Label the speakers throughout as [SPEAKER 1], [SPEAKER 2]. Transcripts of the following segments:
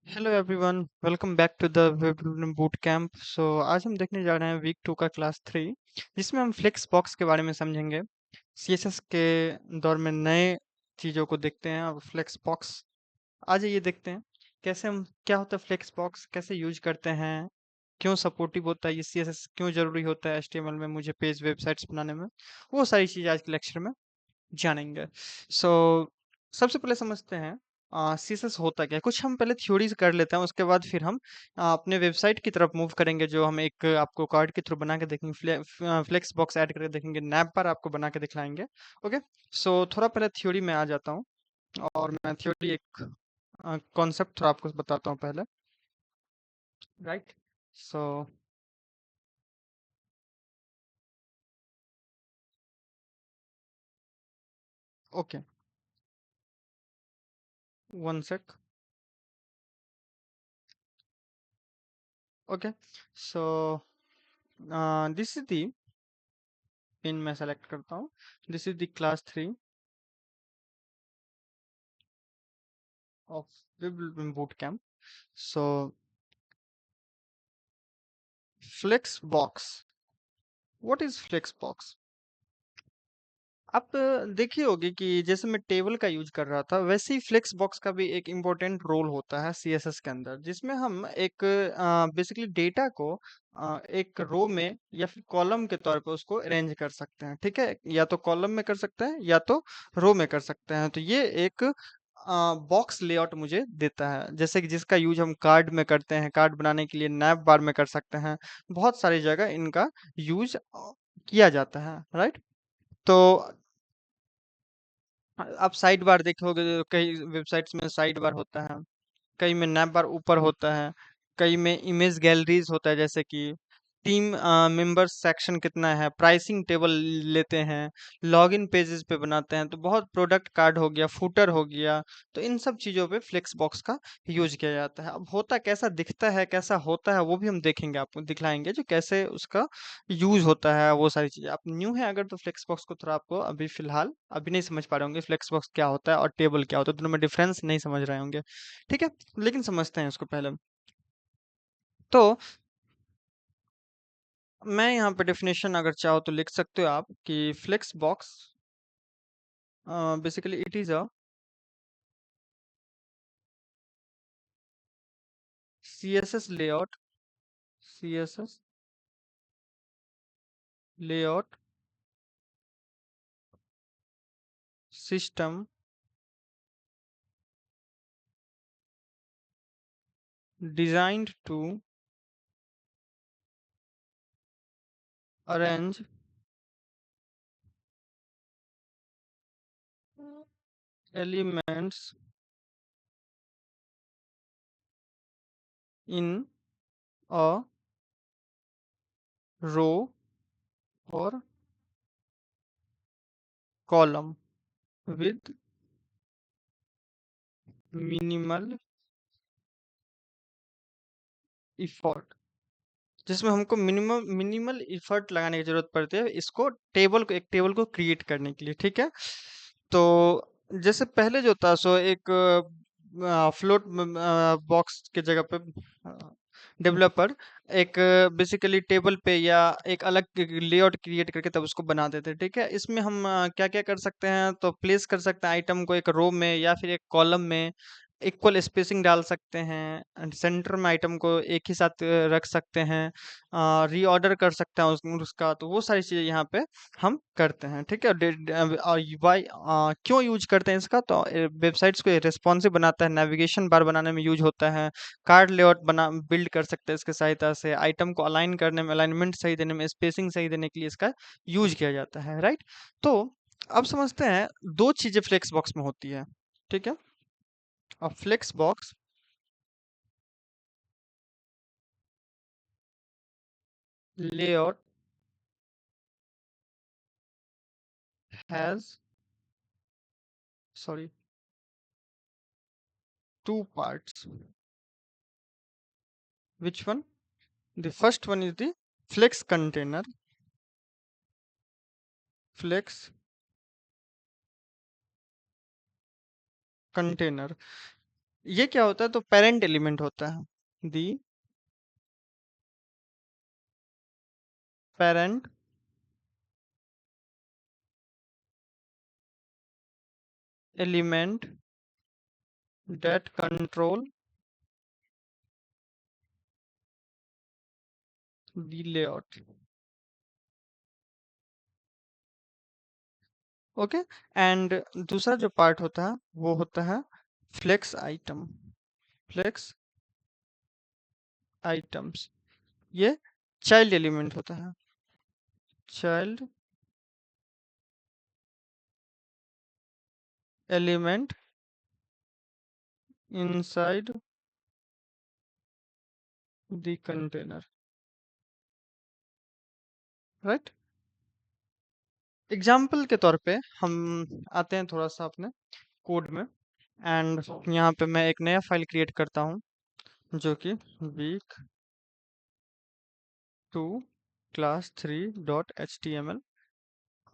[SPEAKER 1] Hello everyone, welcome back to the web boot camp. आज हम देखने जा रहे हैं वीक 2 का क्लास 3, जिसमें हम फ्लेक्स बॉक्स के बारे में समझेंगे। सीएसएस के दौर में नए चीज़ों को देखते हैं और फ्लेक्स बॉक्स आज ये देखते हैं कैसे हम क्या होता है फ्लेक्स बॉक्स, कैसे यूज करते हैं, क्यों सपोर्टिव होता है ये सीएसएस, क्यों ज़रूरी होता है एचटीएमएल में मुझे पेज वेबसाइट्स बनाने में। वो सारी चीज़ आज के लेक्चर में जानेंगे। सो सबसे पहले समझते हैं सीएसएस होता क्या है। कुछ हम पहले थ्योरीज कर लेते हैं, उसके बाद फिर हम अपने वेबसाइट की तरफ मूव करेंगे, जो हम एक आपको कार्ड के थ्रू बना के देखेंगे, फ्लेक्स बॉक्स ऐड करके देखेंगे, नैप पर आपको बना के दिखलाएंगे। ओके, सो थोड़ा पहले थ्योरी में आ जाता हूँ और मैं थ्योरी एक कॉन्सेप्ट थोड़ा आपको बताता हूँ पहले। Right, so okay, one sec. Okay, so this is the pin, मैं सेलेक्ट करता हूँ। This is the class 3 of boot camp. So Flexbox. What is Flexbox? आप देखी होगी कि जैसे मैं टेबल का यूज कर रहा था, वैसे ही फ्लेक्स बॉक्स का भी एक इम्पोर्टेंट रोल होता है सीएसएस के अंदर, जिसमें हम एक बेसिकली डेटा को एक रो में या फिर कॉलम के तौर पे उसको अरेंज कर सकते हैं। ठीक है, या तो कॉलम में कर सकते हैं या तो रो में कर सकते हैं। तो ये एक बॉक्स लेआउट मुझे देता है, जैसे कि जिसका यूज हम कार्ड में करते हैं, कार्ड बनाने के लिए नैप बार में कर सकते हैं। बहुत सारी जगह इनका यूज किया जाता है। राइट, तो आप साइड बार देखोगे तो कई वेबसाइट्स में साइड बार होता है, कई में नैप बार ऊपर होता है, कई में इमेज गैलरीज होता है, जैसे कि टीम मेंबर्स सेक्शन कितना है, प्राइसिंग टेबल लेते हैं, लॉगिन पेजेस पे बनाते हैं। तो बहुत प्रोडक्ट कार्ड हो गया, फूटर हो गया। तो इन सब चीज़ों पे फ्लेक्स बॉक्स का यूज किया जाता है। अब होता कैसा दिखता है, कैसा होता है, वो भी हम देखेंगे, आपको दिखलाएंगे जो कैसे उसका यूज होता है। वो सारी चीज़ें आप न्यू है अगर, तो फ्लेक्स बॉक्स को थोड़ा आपको अभी फिलहाल अभी नहीं समझ पा रहे होंगे फ्लेक्स बॉक्स क्या होता है और टेबल क्या होता है, दोनों में डिफरेंस नहीं समझ रहे होंगे। ठीक है, लेकिन समझते हैं उसको पहले। तो मैं यहाँ पे डेफिनेशन अगर चाहो तो लिख सकते हो आप कि flex box basically it is a CSS layout, CSS layout system designed to arrange elements in a row और कॉलम विद मिनिमल इफर्ट, जिसमें हमको मिनिमम मिनिमल इफर्ट लगाने की जरूरत पड़ती है इसको टेबल को, एक टेबल को क्रिएट करने के लिए। ठीक है, तो जैसे पहले जो था सो एक फ्लोट बॉक्स के जगह पे डेवलपर एक बेसिकली टेबल पे या एक अलग लेआउट क्रिएट करके तब उसको बना देते हैं। ठीक है, इसमें हम क्या क्या कर सकते हैं, तो प्लेस कर सकते हैं आइटम को एक रो में या फिर एक कॉलम में, इक्वल स्पेसिंग डाल सकते हैं, सेंटर में आइटम को एक ही साथ रख सकते हैं, रीऑर्डर कर सकते हैं उसका। तो वो सारी चीज़ें यहाँ पे हम करते हैं। ठीक है, और वाई क्यों यूज करते हैं इसका, तो वेबसाइट्स को रेस्पॉन्सिव बनाता है, नेविगेशन बार बनाने में यूज होता है, कार्ड लेआउट बना बिल्ड कर सकते हैं इसके सहायता से, आइटम को अलाइन करने में, अलाइनमेंट सही देने में, स्पेसिंग सही देने के लिए इसका यूज किया जाता है। राइट, तो अब समझते हैं दो चीजें फ्लेक्स बॉक्स में होती है। ठीक है, और flex box layout has, sorry, two parts. Which one? The first one is the flex container. Flex container. ये क्या होता है, तो पेरेंट एलिमेंट होता है। दी parent element that control the layout। Okay. And दूसरा जो पार्ट होता है वो होता है फ्लेक्स आइटम। फ्लेक्स आइटम्स, ये चाइल्ड एलिमेंट होता है। Child element inside the container, right. Example के तौर पे हम आते हैं थोड़ा सा अपने कोड में। एंड यहाँ पे मैं एक नया फाइल क्रिएट करता हूँ जो कि week 2 class 3 dot html।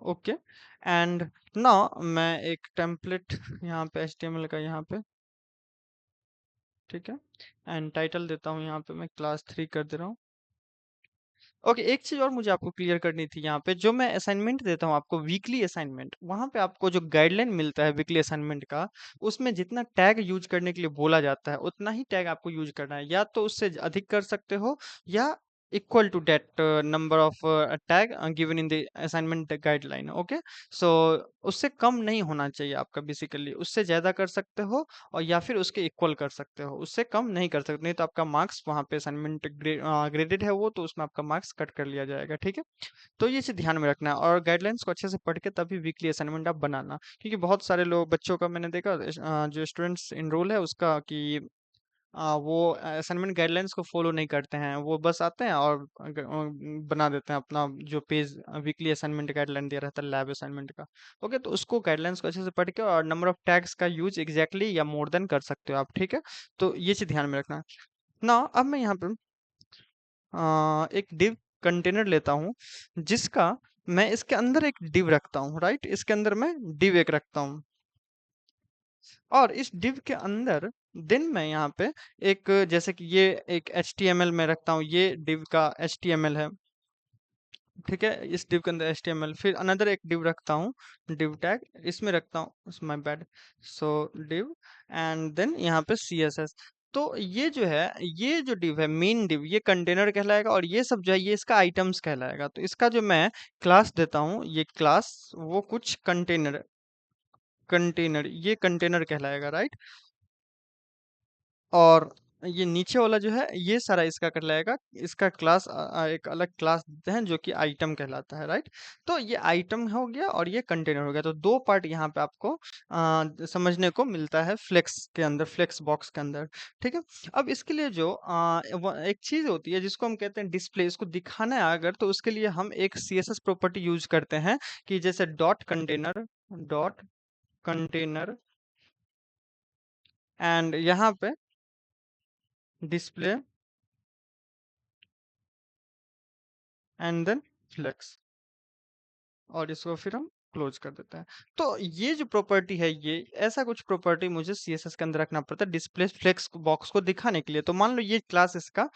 [SPEAKER 1] Okay. And now मैं एक टेम्पलेट यहाँ पे html का यहाँ पे, ठीक है। एंड टाइटल देता हूँ यहाँ पे मैं क्लास 3 कर दे रहा हूँ। ओके, एक चीज और मुझे आपको क्लियर करनी थी। यहाँ पे जो मैं असाइनमेंट देता हूँ आपको, वीकली असाइनमेंट, वहाँ पे आपको जो गाइडलाइन मिलता है वीकली असाइनमेंट का, उसमें जितना टैग यूज करने के लिए बोला जाता है उतना ही टैग आपको यूज करना है। या तो उससे अधिक कर सकते हो, या equal to that number of tag given in the assignment guideline. Okay, so उससे कम नहीं होना चाहिए आपका, बेसिकली उससे ज्यादा कर सकते हो और या फिर उसके इक्वल कर सकते हो, उससे कम नहीं कर सकते, नहीं तो आपका मार्क्स वहाँ पे असाइनमेंट ग्रेडेड है वो, तो उसमें आपका मार्क्स कट कर लिया जाएगा, ठीक है। तो ये चीज़ ध्यान में रखना है और गाइडलाइंस को अच्छे से पढ़ के तभी वीकली असाइनमेंट आप बनाना। क्योंकि बहुत सारे लोग, बच्चों का मैंने देखा, जो स्टूडेंट्स इनरोल है उसका, कि वो असाइनमेंट गाइडलाइंस को फॉलो नहीं करते हैं, वो बस आते हैं और बना देते हैं अपना जो पेज वीकली असाइनमेंट गाइडलाइन दिया रहता है लैब असाइनमेंट का। ओके, तो उसको गाइडलाइंस को अच्छे से पढ़ के और नंबर ऑफ टैग्स का यूज एग्जैक्टली या मोर देन कर सकते हो आप, ठीक है। तो ये चीज ध्यान में रखना है ना। अब मैं यहाँ पे एक div कंटेनर लेता हूँ, जिसका मैं इसके अंदर एक div रखता हूँ, राइट। इसके अंदर मैं div एक रखता हूँ, और इस div के अंदर देन मैं यहाँ पे एक, जैसे कि ये एक HTML में रखता हूँ, ये div का HTML है, ठीक है। इस div के अंदर HTML, फिर अनदर एक div रखता हूँ, div टैग इसमें रखता हूँ, my bad, so div, and then यहाँ पे CSS। तो ये जो है, ये जो div है, मेन div, ये कंटेनर कहलाएगा, और ये सब जो है ये इसका आइटम्स कहलाएगा। तो इसका जो मैं क्लास देता हूँ, ये क्लास वो कुछ कंटेनर, कंटेनर ये कंटेनर कहलाएगा, राइट। और ये नीचे वाला जो है ये सारा इसका कहलाएगा, इसका क्लास एक अलग क्लास देते हैं जो कि आइटम कहलाता है, राइट। तो ये आइटम हो गया और ये कंटेनर हो गया, तो दो पार्ट यहाँ पे आपको समझने को मिलता है फ्लेक्स के अंदर, फ्लेक्स बॉक्स के अंदर, ठीक है। अब इसके लिए जो एक चीज होती है जिसको हम कहते हैं डिस्प्ले, इसको दिखाना है अगर, तो उसके लिए हम एक CSS प्रॉपर्टी यूज करते हैं, कि जैसे डॉट कंटेनर एंड यहाँ पे डिस्प्ले एंड देन फ्लेक्स, और इसको फिर हम क्लोज कर देते हैं। तो ये जो प्रॉपर्टी है, ये ऐसा कुछ प्रॉपर्टी मुझे CSS के अंदर रखना पड़ता है डिस्प्ले फ्लेक्स बॉक्स को दिखाने के लिए। तो मान लो ये क्लास इसका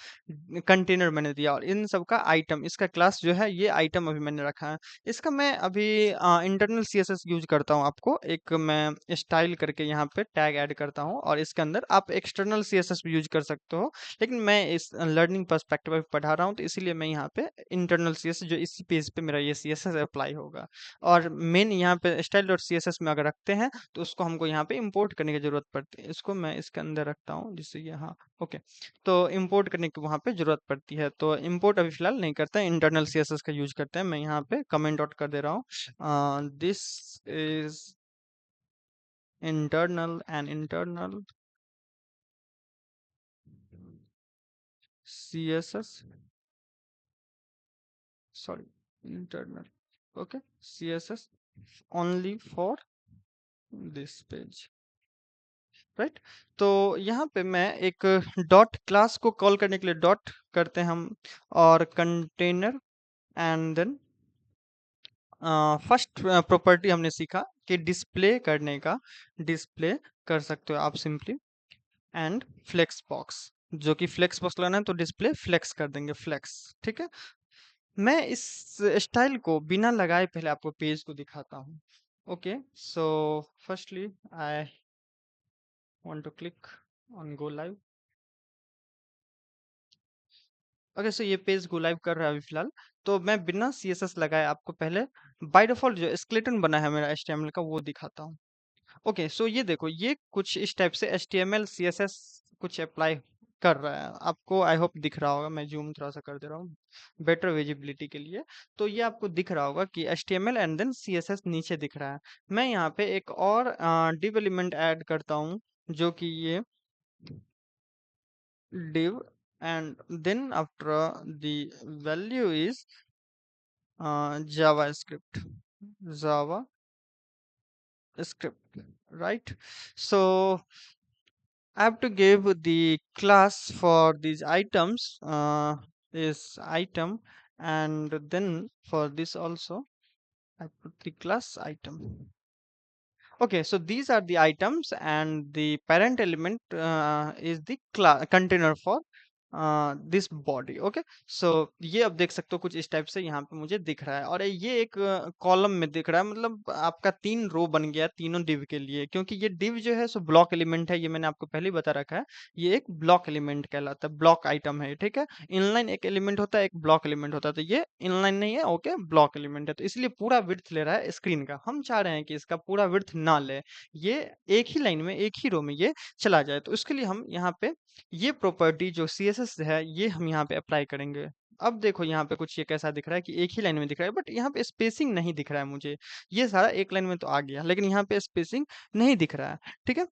[SPEAKER 1] कंटेनर मैंने दिया, और इन सब का आइटम, इसका क्लास जो है ये आइटम अभी मैंने रखा है। इसका मैं अभी इंटरनल CSS यूज करता हूँ, आपको एक मैं स्टाइल करके यहाँ पे टैग ऐड करता हूँ, और इसके अंदर आप एक्सटर्नल CSS भी यूज कर सकते हो, लेकिन मैं इस लर्निंग पर्सपेक्टिव में पढ़ा रहा हूँ, तो इसीलिए मैं यहाँ पे इंटरनल CSS, जो इसी पेज पे मेरा ये CSS अप्लाई होगा। और मेन यहाँ पे स्टाइल डॉट CSS में अगर रखते हैं तो उसको हमको यहाँ पे इंपोर्ट करने की जरूरत पड़ती है। इसको मैं इसके अंदर रखता हूँ जिससे ये, हाँ, ओके। तो इंपोर्ट करने की वहाँ पे जरूरत पड़ती है, तो इंपोर्ट अभी फिलहाल नहीं करते हैं, इंटरनल CSS का यूज करते हैं। मैं यहाँ पे कमेंट आउट कर दे रहा हूँ, this is internal and internal CSS, sorry, internal, okay, CSS only for this page, right. तो यहाँ पे मैं एक डॉट क्लास को कॉल करने के लिए डॉट करते हैं हम, और container, and then first property हमने सीखा कि डिस्प्ले करने का, डिस्प्ले कर सकते हो आप सिंपली, एंड फ्लेक्स बॉक्स, जो कि फ्लेक्स बॉक्स लगाना है तो डिस्प्ले फ्लेक्स कर देंगे, फ्लेक्स। ठीक है, मैं इस स्टाइल को बिना लगाए पहले आपको पेज को दिखाता हूँ। Okay, so firstly I want to click on go live. Okay, so ये पेज गो लाइव कर रहा है अभी फिलहाल। तो मैं बिना सीएसएस लगाए आपको पहले बाय डिफॉल्ट जो स्केलेटन बना है मेरा एचटीएमएल का वो दिखाता हूँ। ओके, सो ये देखो, ये कुछ इस टाइप से एचटीएमएल सीएसएस कुछ अप्लाई कर रहा है आपको। आई होप दिख रहा होगा, मैं जूम थोड़ा सा कर दे रहा हूँ बेटर विजिबिलिटी के लिए। तो ये आपको दिख रहा होगा कि एचटीएमएल एंड देन सीएसएस नीचे दिख रहा है। मैं यहाँ पे एक और div एलिमेंट ऐड करता हूँ, जो कि ये div, and then after the value is javascript, javascript, right? So I have to give the class for these items, is item, and then for this also I put the class item. Okay, so these are the items, and the parent element is the container for this body. Okay, so ये अब देख सकते हो कुछ इस type से यहाँ पे मुझे दिख रहा है, और ये एक कॉलम में दिख रहा है, मतलब आपका 3 रो बन गया तीनों डिव के लिए, क्योंकि ये डिव जो है सो ब्लॉक एलिमेंट है, ये मैंने आपको पहले ही बता रखा है। ये एक ब्लॉक एलिमेंट कहलाता है, ब्लॉक आइटम है, ठीक है। इनलाइन एक एलिमेंट होता है, एक ब्लॉक एलिमेंट होता है, तो ये इनलाइन नहीं है, ओके, ब्लॉक एलिमेंट है, तो इसलिए पूरा विड्थ ले रहा है स्क्रीन का। हम चाह रहे हैं कि इसका पूरा विड्थ ना ले, ये एक ही लाइन में एक ही रो में ये चला जाए, तो इसके लिए हम यहाँ पे ये प्रॉपर्टी जो सीएसएस है ये हम यहाँ पे अप्लाई करेंगे। अब देखो यहाँ पे कुछ ये कैसा दिख रहा है कि एक ही लाइन में दिख रहा है, बट यहाँ पे स्पेसिंग नहीं दिख रहा है मुझे। ये सारा एक लाइन में तो आ गया, लेकिन यहाँ पे स्पेसिंग नहीं दिख रहा है, ठीक है।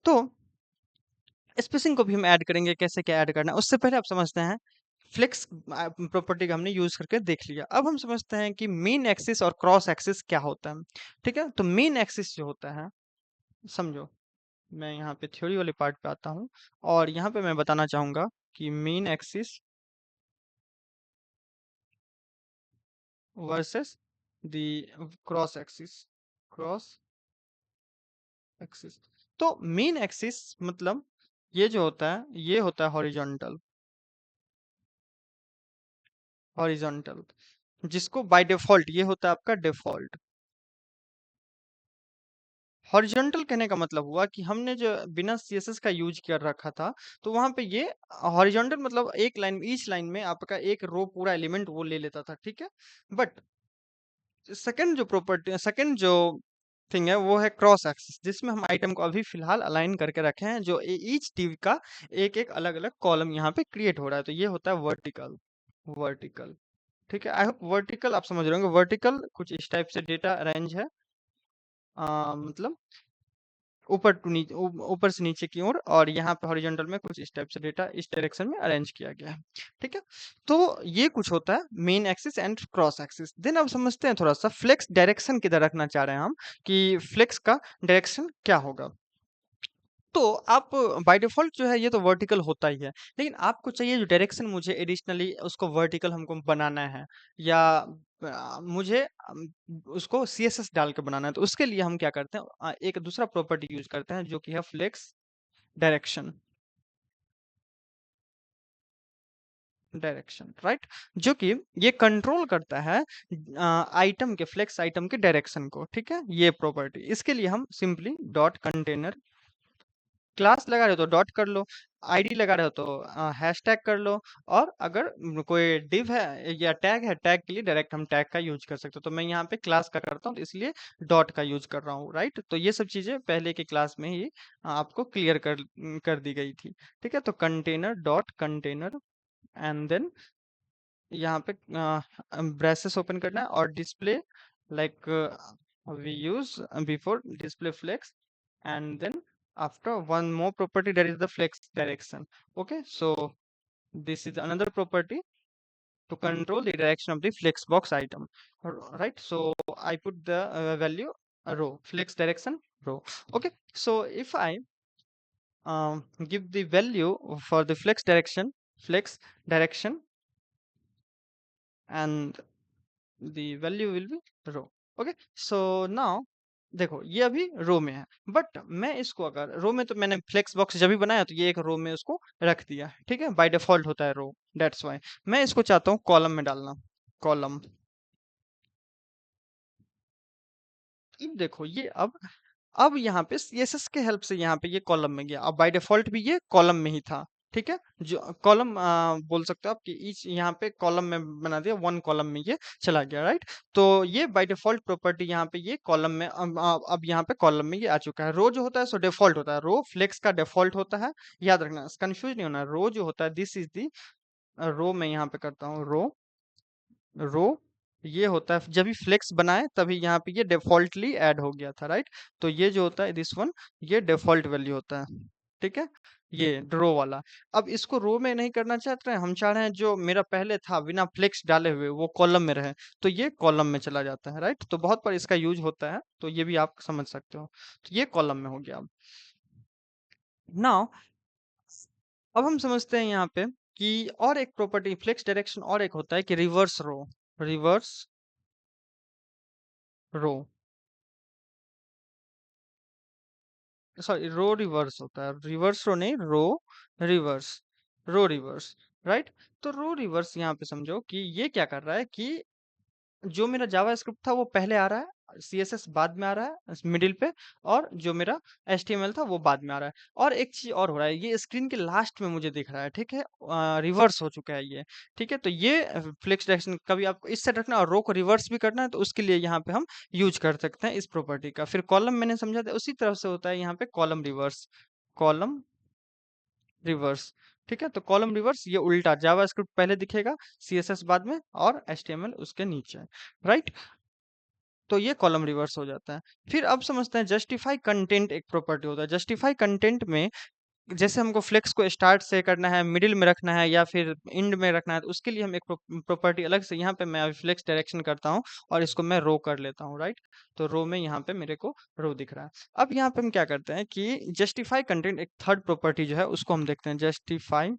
[SPEAKER 1] तो स्पेसिंग को भी हम ऐड करेंगे, कैसे क्या ऐड करना है उससे पहले आप समझते हैं। फ्लेक्स प्रॉपर्टी का हमने यूज करके देख लिया, अब हम समझते हैं कि मेन एक्सिस और क्रॉस एक्सिस क्या होता है। ठीक है, तो मेन एक्सिस जो होता है, समझो, मैं यहाँ पे थ्योरी वाले पार्ट पे आता हूँ, और यहाँ पे मैं बताना चाहूंगा कि main axis versus the cross axis, cross axis. तो मेन एक्सिस मतलब ये जो होता है ये होता है हॉरिजॉन्टल, हॉरिजॉन्टल, जिसको बाय डिफॉल्ट ये होता है आपका डिफॉल्ट। हॉरिजॉन्टल कहने का मतलब हुआ कि हमने जो बिना सीएसएस का यूज कर रखा था, तो वहां पे ये हॉरिजॉन्टल मतलब एक लाइन, ईच लाइन में आपका एक रो पूरा एलिमेंट वो ले लेता था, ठीक है। बट सेकंड जो प्रॉपर्टी, सेकंड जो थिंग है वो है क्रॉस एक्सिस, जिसमें हम आइटम को अभी फिलहाल अलाइन करके रखे हैं, जो ईच टिव का एक एक अलग अलग कॉलम यहाँ पे क्रिएट हो रहा है, तो ये होता है वर्टिकल, वर्टिकल। ठीक है, आई होप वर्टिकल आप समझ रहे होंगे। वर्टिकल कुछ इस टाइप से डेटा अरेंज है, मतलब ऊपर टू नीचे, ऊपर से नीचे की ओर, और यहाँ पे हॉरिजॉन्टल में कुछ इस टाइप से डेटा इस डायरेक्शन में अरेंज किया गया है, ठीक है। तो ये कुछ होता है main axis and cross axis. Then अब समझते हैं थोड़ा सा फ्लेक्स डायरेक्शन किधर रखना चाह रहे हैं हम, कि फ्लेक्स का डायरेक्शन क्या होगा। तो आप बाय डिफॉल्ट जो है ये तो वर्टिकल होता ही है, लेकिन आपको चाहिए जो डायरेक्शन मुझे एडिशनली उसको वर्टिकल हमको बनाना है, या मुझे उसको सीएसएस डाल के बनाना है, तो उसके लिए हम क्या करते हैं, एक दूसरा प्रॉपर्टी यूज करते हैं, जो कि है फ्लेक्स डायरेक्शन, डायरेक्शन, राइट, जो कि ये कंट्रोल करता है आइटम के, फ्लेक्स आइटम के डायरेक्शन को, ठीक है, ये प्रॉपर्टी। इसके लिए हम सिंपली डॉट कंटेनर, क्लास लगा रहे हो तो डॉट कर लो, आईडी लगा रहे हो तो हैशटैग कर लो, और अगर कोई डिव है या टैग है, टैग के लिए डायरेक्ट हम टैग का यूज कर सकते हो। तो मैं यहाँ पे क्लास का करता हूँ, तो इसलिए डॉट का यूज कर रहा हूँ, राइट। तो ये सब चीजें पहले के क्लास में ही आपको क्लियर कर दी गई थी, ठीक है। तो container dot container, and then यहाँ पे ब्रेसेस ओपन करना है, और display like we use before display flex, and then after one more property, that is the flex direction. Okay, so this is another property to control the direction of the flex box item, right. So I put the value row, flex direction row. Okay, so if I give the value for the flex direction, and the value will be row. Okay, so now देखो ये अभी रो में है, but मैं इसको अगर रो में, तो मैंने फ्लेक्स बॉक्स जब भी बनाया तो ये एक रो में उसको रख दिया, ठीक है, बाय डिफॉल्ट होता है रो, दैट्स वाई मैं इसको चाहता हूँ कॉलम में डालना, कॉलम। देखो ये अब यहाँ पे सीएसएस के हेल्प से यहाँ पे ये कॉलम में गया, अब बाय डिफॉल्ट भी ये कॉलम में ही था, ठीक है, जो कॉलम बोल सकते हो आप कि ईच यहाँ पे कॉलम में बना दिया, वन कॉलम में ये चला गया, राइट। तो ये बाय डिफॉल्ट प्रॉपर्टी यहाँ पे ये कॉलम में अब यहाँ पे कॉलम में ये आ चुका है। रो जो होता है सो डिफॉल्ट होता है, रो फ्लेक्स का डिफॉल्ट होता है, याद रखना, कंफ्यूज नहीं होना। रो जो होता है दिस इज दी रो, मैं यहाँ पे करता हूँ रो, रो ये होता है जब भी फ्लेक्स बनाए तभी यहाँ पे ये डिफॉल्टली ऐड हो गया था, राइट। तो ये जो होता है दिस वन, ये डिफॉल्ट वैल्यू होता है, ठीक है, ये रो वाला। अब इसको रो में नहीं करना चाहते हैं, हम चाह रहे हैं जो मेरा पहले था बिना फ्लेक्स डाले हुए वो कॉलम में रहे, तो ये कॉलम में चला जाता है, राइट। तो बहुत बार इसका यूज होता है, तो ये भी आप समझ सकते हो। तो ये कॉलम में हो गया। अब नाउ अब हम समझते हैं यहाँ पे कि और एक प्रॉपर्टी फ्लेक्स डायरेक्शन और एक होता है कि रिवर्स रो, रिवर्स रो, सॉरी रो रिवर्स होता है, रिवर्स रो नहीं, रो रिवर्स, रो रिवर्स, राइट। तो रो रिवर्स यहाँ पे समझो कि ये क्या कर रहा है कि जो मेरा जावास्क्रिप्ट था वो पहले आ रहा है, सीएसएस बाद में आ रहा है मिडिल पे, और जो मेरा एचटीएमएल था वो बाद में आ रहा है। और एक चीज और हो रहा है, ये स्क्रीन के लास्ट में मुझे दिख रहा है, ठीक है, रिवर्स हो चुका है ये, ठीक है। तो ये फ्लेक्स डायरेक्शन कभी आपको इस साइड रखना और रो को रिवर्स भी करना है, तो उसके लिए यहाँ पे हम यूज कर सकते हैं इस प्रॉपर्टी का। फिर कॉलम मैंने समझा था, उसी तरह से होता है यहाँ पे कॉलम रिवर्स, कॉलम रिवर्स, ठीक है। तो कॉलम रिवर्स ये उल्टा, जावास्क्रिप्ट पहले दिखेगा, सीएसएस बाद में, और एचटीएमएल उसके नीचे, राइट। तो ये कॉलम रिवर्स हो जाता है। फिर अब समझते हैं जस्टिफाई कंटेंट एक प्रॉपर्टी होता है। जस्टिफाई कंटेंट में जैसे हमको फ्लेक्स को स्टार्ट से करना है, मिडिल में रखना है, या फिर एंड में रखना है, तो उसके लिए हम एक प्रॉपर्टी अलग से, यहाँ पे मैं अभी फ्लेक्स डायरेक्शन करता हूँ और इसको मैं रो कर लेता हूँ, राइट। तो रो में यहाँ पे मेरे को रो दिख रहा है। अब यहाँ पे हम क्या करते हैं कि जस्टिफाई कंटेंट एक थर्ड प्रॉपर्टी जो है उसको हम देखते हैं, जस्टिफाई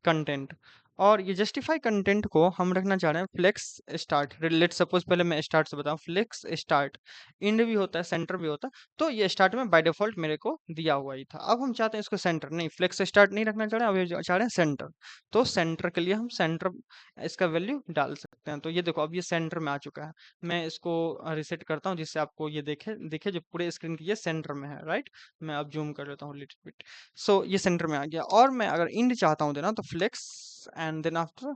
[SPEAKER 1] कंटेंट। और ये जस्टिफाई कंटेंट को हम रखना चाह रहे हैं फ्लेक्स स्टार्ट, लेट सपोज पहले मैं स्टार्ट से बताऊं, फ्लेक्स स्टार्ट, एंड भी होता है, सेंटर भी होता है। तो ये स्टार्ट में बाय डिफॉल्ट मेरे को दिया हुआ ही था। अब हम चाहते हैं इसको सेंटर, नहीं फ्लेक्स स्टार्ट नहीं रखना चाह रहे हैं, अभी चाह रहे हैं सेंटर। तो सेंटर के लिए हम सेंटर इसका वैल्यू डाल सकते हैं। तो ये देखो अब ये सेंटर में आ चुका है। मैं इसको रिसेट करता हूँ जिससे आपको ये देखे दिखे जो पूरे स्क्रीन की ये सेंटर में है, राइट। मैं अब जूम कर लेता हूँ लिटिल बिट। सो ये सेंटर में आ गया। और मैं अगर इंड चाहता हूँ देना, तो flex and then after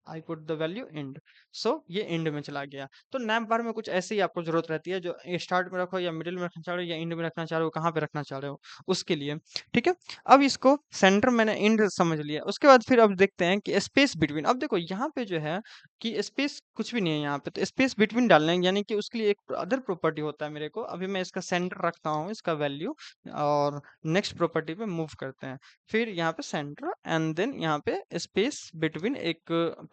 [SPEAKER 1] I put the value end, so ये इंड में चला गया। तो नैप बार में कुछ ऐसे ही आपको जरूरत रहती है, जो स्टार्ट में रखो या मिडिल में रखना चाह रहे हो या इंड में रखना चाह रहे हो, कहाँ पे रखना चाह रहे हो उसके लिए, ठीक है। अब इसको सेंटर मैंने इंड समझ लिया। उसके बाद फिर अब देखते हैं कि स्पेस बिटवीन। अब देखो यहाँ पे जो है कि स्पेस कुछ भी नहीं है यहाँ पे, तो स्पेस बिटवीन डालना है, यानी कि उसके लिए एक अदर प्रॉपर्टी होता है मेरे को। अभी मैं इसका सेंटर रखता हूँ, इसका वैल्यू, और नेक्स्ट प्रॉपर्टी पे मूव करते हैं। फिर यहाँ पे सेंटर एंड देन यहाँ पे स्पेस बिटवीन, एक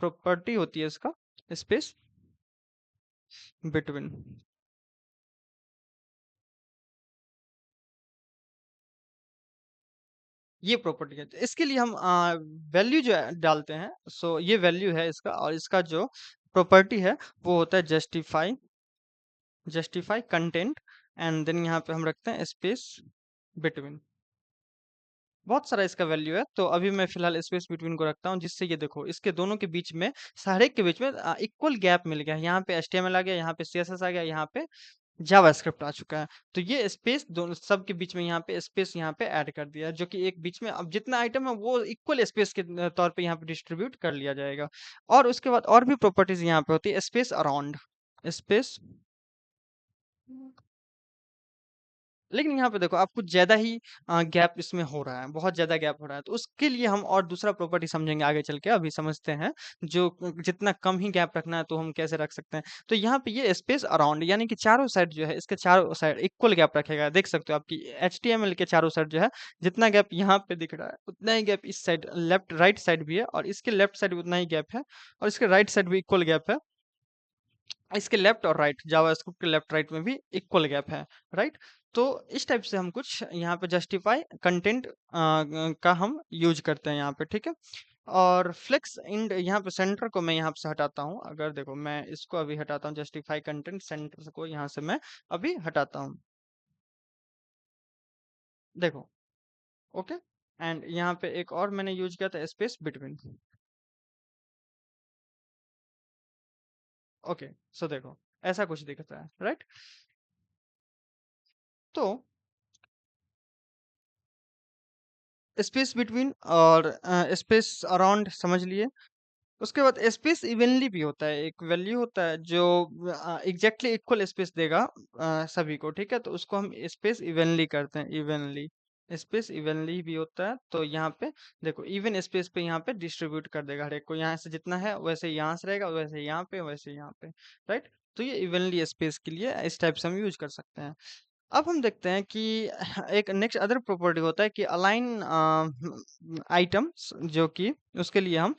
[SPEAKER 1] प्रॉपर्टी होती है इसका, स्पेस बिटवीन। ये प्रॉपर्टी है, तो इसके लिए हम वैल्यू जो डालते हैं, सो ये वैल्यू है इसका, और इसका जो प्रॉपर्टी है वो होता है justify, justify content, and then यहाँ पे हम रखते हैं स्पेस बिटवीन। बहुत सारा इसका वैल्यू है, तो अभी मैं फिलहाल स्पेस बिटवीन को रखता हूँ, जिससे ये देखो इसके दोनों के बीच में, हर एक के बीच में इक्वल गैप मिल गया। यहाँ पे एचटीएमएल आ गया, यहाँ पे सीएसएस आ गया, यहाँ पे जावास्क्रिप्ट आ चुका है। तो ये स्पेस दोनों सब के बीच में यहाँ पे स्पेस यहाँ पे ऐड कर दिया है, जो कि एक बीच में अब जितना आइटम है वो इक्वल स्पेस के तौर पे यहाँ पे डिस्ट्रीब्यूट कर लिया जाएगा। और उसके बाद और भी प्रॉपर्टीज यहाँ पे होती है, स्पेस अराउंड, स्पेस। लेकिन यहाँ पे देखो आप कुछ ज्यादा ही गैप इसमें हो रहा है, बहुत ज्यादा गैप हो रहा है, तो उसके लिए हम और दूसरा प्रॉपर्टी समझेंगे आगे चल के। अभी समझते हैं जो जितना कम ही गैप रखना है तो हम कैसे रख सकते हैं। तो यहाँ पे ये स्पेस अराउंड, यानी कि चारों साइड जो है, इसके चारों साइड इक्वल गैप रखेगा। देख सकते हो आपकी एचटीएमएल के चारों साइड जो है, जितना गैप यहाँ पे दिख रहा है उतना ही गैप इस साइड लेफ्ट राइट साइड भी है, और इसके लेफ्ट साइड भी उतना ही गैप है, और इसके राइट साइड भी इक्वल गैप है। इसके लेफ्ट और राइट, जावास्क्रिप्ट के लेफ्ट राइट में भी इक्वल गैप है, राइट। तो इस टाइप से हम कुछ यहाँ पे जस्टिफाई कंटेंट का हम यूज करते हैं यहाँ पे, ठीक है। और फ्लेक्स इंड यहाँ पे सेंटर को मैं यहाँ से हटाता हूँ। अगर देखो मैं इसको अभी हटाता हूँ, जस्टिफाई कंटेंट सेंटर को यहाँ से मैं अभी हटाता हूँ, देखो। ओके। एंड यहाँ पे एक और मैंने यूज किया था, स्पेस बिटवीन। ओके। सो देखो ऐसा कुछ दिखता है, राइट। तो स्पेस बिटवीन और स्पेस अराउंड समझ लिए। उसके बाद स्पेस इवनली भी होता है, एक वैल्यू होता है जो एग्जैक्टली इक्वल स्पेस देगा सभी को, ठीक है। तो उसको हम स्पेस इवनली करते हैं, इवनली। स्पेस इवनली भी होता है, तो यहाँ पे देखो इवन स्पेस पे यहाँ पे डिस्ट्रीब्यूट कर देगा हर एक को, यहाँ से जितना है वैसे यहाँ से रहेगा, वैसे यहाँ पे, वैसे यहाँ पे, राइट। तो ये इवनली स्पेस के लिए इस टाइप से हम यूज कर सकते हैं। अब हम देखते हैं कि एक नेक्स्ट अदर प्रॉपर्टी होता है कि अलाइन आइटम्स, जो कि उसके लिए हम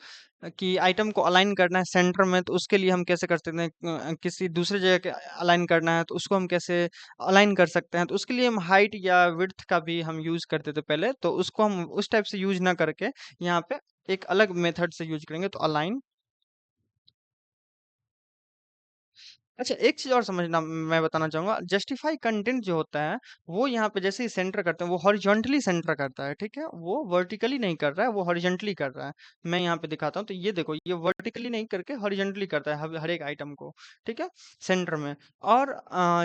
[SPEAKER 1] कि आइटम को अलाइन करना है सेंटर में, तो उसके लिए हम कैसे कर सकते हैं, किसी दूसरी जगह के अलाइन करना है तो उसको हम कैसे अलाइन कर सकते हैं। तो उसके लिए हम हाइट या विड्थ का भी हम यूज करते थे पहले, तो उसको हम उस टाइप से यूज ना करके यहाँ पे एक अलग मेथड से यूज करेंगे, तो अलाइन। अच्छा, एक चीज और समझना मैं बताना चाहूंगा, जस्टिफाई कंटेंट जो होता है वो यहाँ पे जैसे ही सेंटर करते हैं वो हॉरिजॉन्टली सेंटर करता है, ठीक है। वो वर्टिकली नहीं कर रहा है, वो हॉरिजॉन्टली कर रहा है। मैं यहाँ पे दिखाता हूँ, तो ये देखो ये वर्टिकली नहीं करके हॉरिजॉन्टली करता है हर एक आइटम को, ठीक है, सेंटर में। और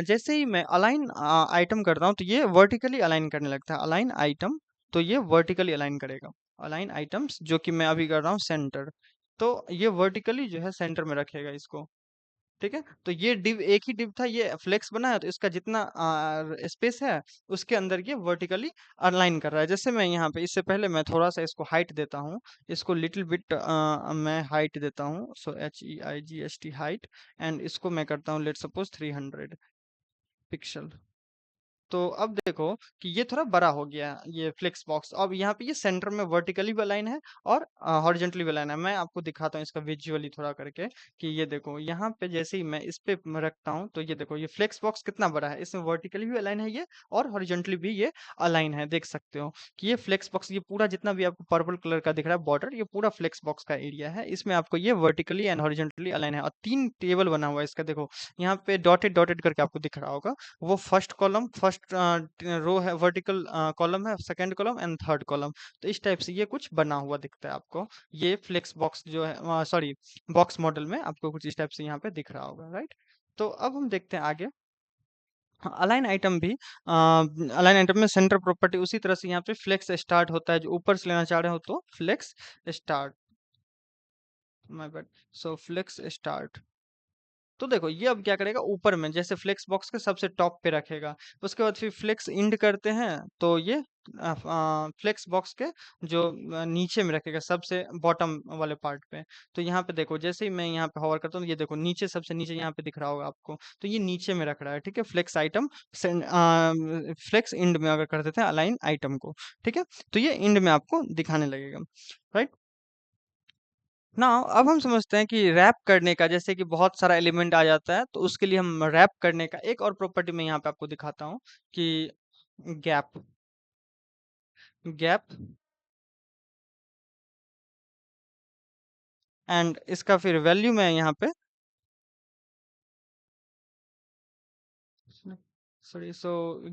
[SPEAKER 1] जैसे ही मैं अलाइन आइटम करता हूँ तो ये वर्टिकली अलाइन करने लगता है, अलाइन आइटम, तो ये वर्टिकली अलाइन करेगा। अलाइन आइटम्स जो कि मैं अभी कर रहा हूँ सेंटर, तो ये वर्टिकली जो है सेंटर में रखेगा इसको, ठीक है। तो ये डिव एक ही डिव था, ये फ्लेक्स बना है, तो इसका जितना स्पेस है उसके अंदर ये वर्टिकली अलाइन कर रहा है। जैसे मैं यहाँ पे इससे पहले मैं थोड़ा सा इसको हाइट देता हूँ, इसको लिटिल बिट मैं हाइट देता हूँ, सो HEIGST हाइट। एंड इसको मैं करता हूँ लेट सपोज 300 पिक्सल। तो अब देखो कि ये थोड़ा बड़ा हो गया ये फ्लेक्स बॉक्स। अब यहाँ पे ये सेंटर में वर्टिकली भी अलाइन है और हॉरिजॉन्टली भी अलाइन है। मैं आपको दिखाता हूँ इसका विजुअली थोड़ा करके कि ये देखो यहाँ पे जैसे ही मैं इस पे रखता हूँ तो ये देखो ये फ्लेक्स बॉक्स कितना बड़ा है, इसमें वर्टिकली भी अलाइन है ये और हॉरिजॉन्टली भी ये अलाइन है। देख सकते हो कि ये फ्लेक्स बॉक्स, ये पूरा जितना भी आपको पर्पल कलर का दिख रहा है बॉर्डर, ये पूरा फ्लेक्स बॉक्स का एरिया है। इसमें आपको ये वर्टिकली एंड हॉरिजॉन्टली अलाइन है और 3 टेबल बना हुआ है इसका। देखो यहाँ पे डॉटेड डॉटेड करके आपको दिख रहा होगा, वो फर्स्ट कॉलम, फर्स्ट रो है, वर्टिकल कॉलम है, second column and third column. तो इस टाइप से ये कुछ बना हुआ दिखता है आपको। ये फ्लेक्स बॉक्स जो है, सॉरी, बॉक्स मॉडल में आपको कुछ इस टाइप से यहाँ पे दिख रहा होगा, राइट। तो अब हम देखते हैं आगे। अलाइन आइटम भी, अलाइन आइटम में सेंटर प्रॉपर्टी उसी तरह से यहाँ पे फ्लेक्स स्टार्ट होता है, जो ऊपर से लेना चाह रहे हो तो flex start, my bad, so flex start. तो देखो ये अब क्या करेगा, ऊपर में जैसे फ्लेक्स बॉक्स के सबसे टॉप पे रखेगा। उसके बाद फिर फ्लेक्स इंड करते हैं तो ये फ्लेक्स बॉक्स के जो नीचे में रखेगा, सबसे बॉटम वाले पार्ट पे। तो यहाँ पे देखो जैसे ही मैं यहाँ पे होवर करता हूँ, ये देखो नीचे, सबसे नीचे यहाँ पे दिख रहा होगा आपको, तो ये नीचे में रख रहा है, ठीक है। फ्लेक्स आइटम फ्लेक्स इंड में अगर कर देते हैं अलाइन आइटम को, ठीक है, तो ये इंड में आपको दिखाने लगेगा, राइट। ना अब हम समझते हैं कि रैप करने का, जैसे कि बहुत सारा एलिमेंट आ जाता है तो उसके लिए हम रैप करने का एक और प्रॉपर्टी मैं यहाँ पे आपको दिखाता हूँ कि गैप, गैप एंड इसका फिर वैल्यू मैं यहाँ पे, सॉरी, सो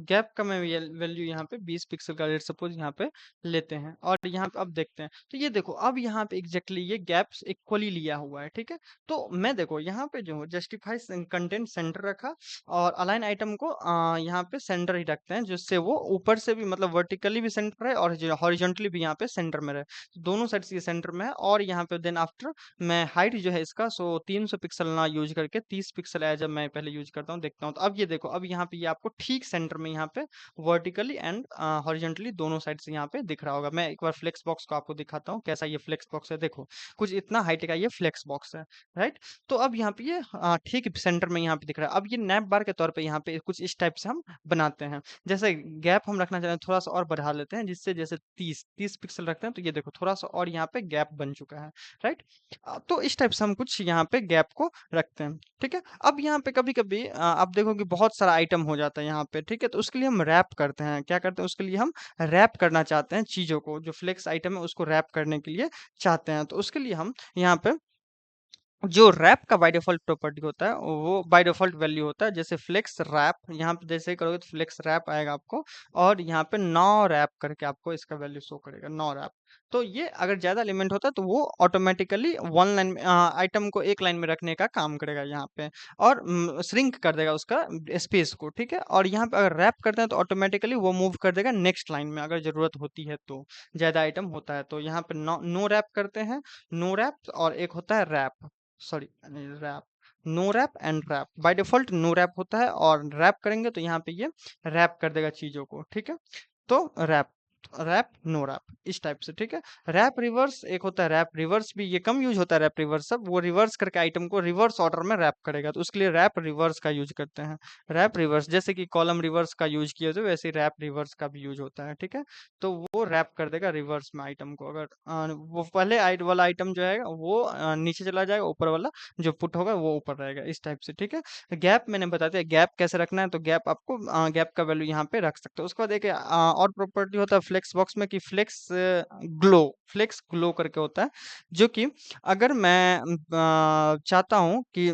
[SPEAKER 1] गैप का मैं वैल्यू यहाँ पे 20 पिक्सल का लेट सपोज यहाँ पे लेते हैं। और यहाँ पे अब देखते हैं तो ये देखो अब यहाँ पे एग्जैक्टली ये गैप्स इक्वली लिया हुआ है, ठीक है। तो मैं देखो यहाँ पे जो जस्टिफाई कंटेंट सेंटर रखा और अलाइन आइटम को यहाँ पे सेंटर ही रखते हैं, जिससे वो ऊपर से भी मतलब वर्टिकली भी सेंटर है और हॉरिजॉन्टली भी यहाँ पे सेंटर में रहे, तो दोनों साइड से ये सेंटर में है। और यहाँ पे देन आफ्टर मैं हाइट जो है इसका 300 पिक्सल ना यूज करके 30 पिक्सल है जब मैं पहले यूज करता हूँ, देखता हूँ। तो अब ये देखो अब यहाँ पे ये आपको ठीक सेंटर में यहाँ पे वर्टिकली एंड हॉरिजॉन्टली दोनों साइड से यहाँ पे दिख रहा होगा। मैं एक बार फ्लेक्स बॉक्स को आपको दिखाता हूँ कैसा ये फ्लेक्स बॉक्स है। देखो कुछ इतना हाइट का ये फ्लेक्स बॉक्स है, राइट। तो अब यहाँ पे ये ठीक सेंटर में यहाँ पे दिख रहा है। अब ये नैप बार के तौर पे यहाँ पे कुछ इस टाइप से हम बनाते हैं। जैसे गैप हम रखना चाहते हैं थोड़ा सा और बढ़ा लेते हैं, जिससे जैसे 30 पिक्सल रखते हैं तो ये देखो थोड़ा सा और यहाँ पे गैप बन चुका है, राइट। तो इस टाइप से हम कुछ यहाँ पे गैप को रखते हैं, ठीक है। अब यहाँ पे कभी कभी आप देखो कि बहुत सारा आइटम हो जाता है। जाता है यहाँ पे, ठीक है? तो उसके लिए हम रैप करते हैं, क्या करते हैं उसके लिए हम रैप करना चाहते हैं चीज़ों को, जो फ्लेक्स आइटम है उसको रैप करने के लिए चाहते हैं। तो उसके लिए हम यहाँ पे जो रैप का बाय डिफ़ॉल्ट प्रॉपर्टी होता है, वो बाय डिफ़ॉल्ट वैल्यू होता है। जैसे फ्लेक्स रैप, यहाँ पे जैसे ही करोगे तो फ्लेक्स रैप आएगा आपको, और यहाँ पे नौ रैप करके आपको इसका वैल्यू शो करेगा, नौ रैप। तो ये अगर ज़्यादा एलिमेंट होता है तो वो ऑटोमेटिकली वन लाइन में आइटम को एक लाइन में रखने का काम करेगा यहाँ पे, और श्रिंक कर देगा उसका स्पेस को, ठीक है? और यहाँ पे अगर रैप करते हैं तो ऑटोमेटिकली वो मूव कर देगा नेक्स्ट लाइन में, अगर ज़रूरत होती है तो, ज़्यादा आइटम होता है तो। यहाँ पे नो रैप करते हैं, नो रैप, और एक होता है wrap, sorry, wrap, no wrap and wrap. By default no wrap होता है, और रैप करेंगे तो यहाँ पे ये रैप कर देगा चीजों को, ठीक है? तो रैप, रैप, नो रैप, इस टाइप से, ठीक है? रैप रिवर्स एक होता है, रैप रिवर्स भी ये कम यूज होता है, रैप रिवर्स सब वो रिवर्स करके आइटम को रिवर्स ऑर्डर में रैप करेगा, तो उसके लिए रैप रिवर्स का यूज करते हैं। रैप रिवर्स जैसे कि कॉलम रिवर्स का यूज किया तो वैसे रैप रिवर्स का भी यूज होता है, ठीक है? तो वो रैप कर देगा रिवर्स में आइटम को, अगर वो पहले वाला आइटम जो है वो नीचे चला जाएगा, ऊपर वाला जो पुट होगा वो ऊपर रहेगा, इस टाइप से, ठीक है? गैप मैंने बता दिया, गैप कैसे रखना है, तो गैप आपको गैप का वैल्यू यहाँ पे रख सकते हो। उसके बाद एक और प्रॉपर्टी होता है फ्लेक्स बॉक्स में, कि ग्लो फ्लेक्स ग्लो करके होता है, जो कि अगर मैं चाहता हूँ कि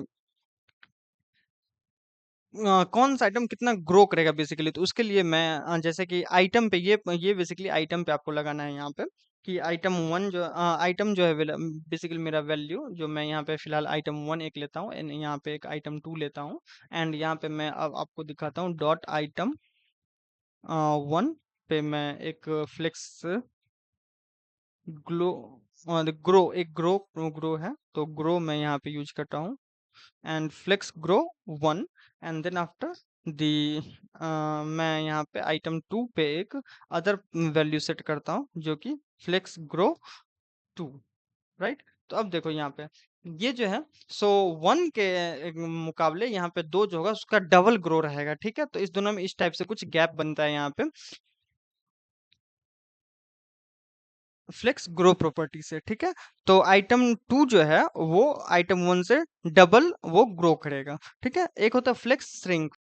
[SPEAKER 1] कौन सा आइटम कितना ग्रो करेगा बेसिकली, तो उसके लिए मैं जैसे कि आइटम पे ये बेसिकली आइटम पे आपको लगाना है यहाँ पे, कि आइटम वन जो आइटम जो है बेसिकली मेरा वैल्यू जो मैं यहाँ पे फिलहाल आइटम वन एक लेता हूँ, एंड यहाँ पे एक आइटम टू लेता हूँ, एंड यहाँ पे मैं अब आपको दिखाता हूँ डॉट आइटम वन पे मैं एक फ्लेक्स ग्लो ग्रो, एक ग्रो ग्रो है तो ग्रो मैं यहाँ पे यूज करता हूँ, and flex grow one, and then after the मैं यहाँ पे आइटम टू पे एक अदर वैल्यू सेट करता हूँ, जो कि फ्लेक्स ग्रो टू, राइट? तो अब देखो यहाँ पे ये जो है, सो वन के मुकाबले यहाँ पे दो जो होगा उसका डबल ग्रो रहेगा, ठीक है? तो इस दोनों में इस टाइप से कुछ गैप बनता है यहाँ पे फ्लेक्स ग्रो प्रॉपर्टी से, ठीक है? तो आइटम टू जो है वो आइटम वन से डबल वो ग्रो करेगा, ठीक है? एक होता है फ्लेक्स श्रिंक,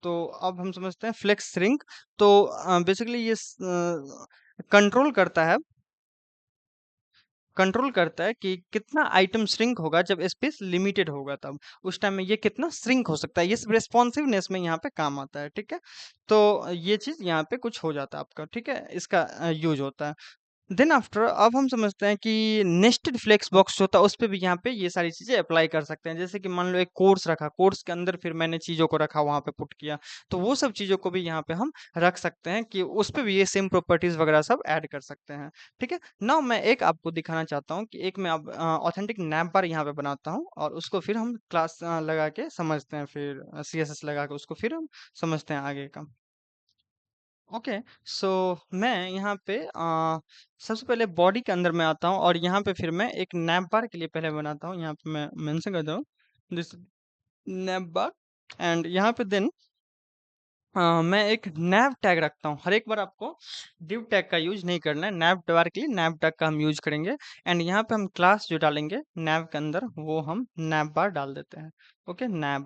[SPEAKER 1] तो अब हम समझते हैं फ्लेक्स श्रिंक। तो बेसिकली ये कंट्रोल करता है, कंट्रोल करता है कि कितना आइटम श्रिंक होगा जब स्पेस लिमिटेड होगा, तब उस टाइम में ये कितना श्रिंक हो सकता है, ये सब रेस्पॉन्सिवनेस में यहाँ पे काम आता है, ठीक है? तो ये चीज यहाँ पे कुछ हो जाता है आपका, ठीक है? इसका यूज होता है। देन आफ्टर अब हम समझते हैं कि नेस्टेड फ्लेक्स बॉक्स होता है, उस पे भी यहाँ पे ये सारी चीजें अप्लाई कर सकते हैं। जैसे कि मान लो एक कोर्स रखा, कोर्स के अंदर फिर मैंने चीजों को रखा, वहां पे पुट किया, तो वो सब चीजों को भी यहाँ पे हम रख सकते हैं, कि उस पे भी ये सेम प्रॉपर्टीज वगैरह सब ऐड कर सकते हैं, ठीक है? नाउ मैं एक आपको दिखाना चाहता हूँ कि एक मैं अब ऑथेंटिक नैप बार यहाँ पे बनाता हूँ, और उसको फिर हम क्लास लगा के समझते हैं, फिर CSS लगा के उसको फिर हम समझते हैं आगे का। ओके, सो मैं यहाँ पे सबसे पहले बॉडी के अंदर मैं आता हूँ, और यहाँ पे फिर मैं एक नैप बार के लिए पहले बनाता हूँ, यहाँ पे मैं मेंशन करता हूँ दिस नैप बार, एंड यहाँ पे देन मैं एक नैव टैग रखता हूँ। हर एक बार आपको div टैग का यूज नहीं करना है, नैव बार के लिए नैव टैग का हम यूज करेंगे, एंड यहाँ पे हम क्लास जो डालेंगे नैव के अंदर वो हम नैव बार डाल देते हैं। Okay, nav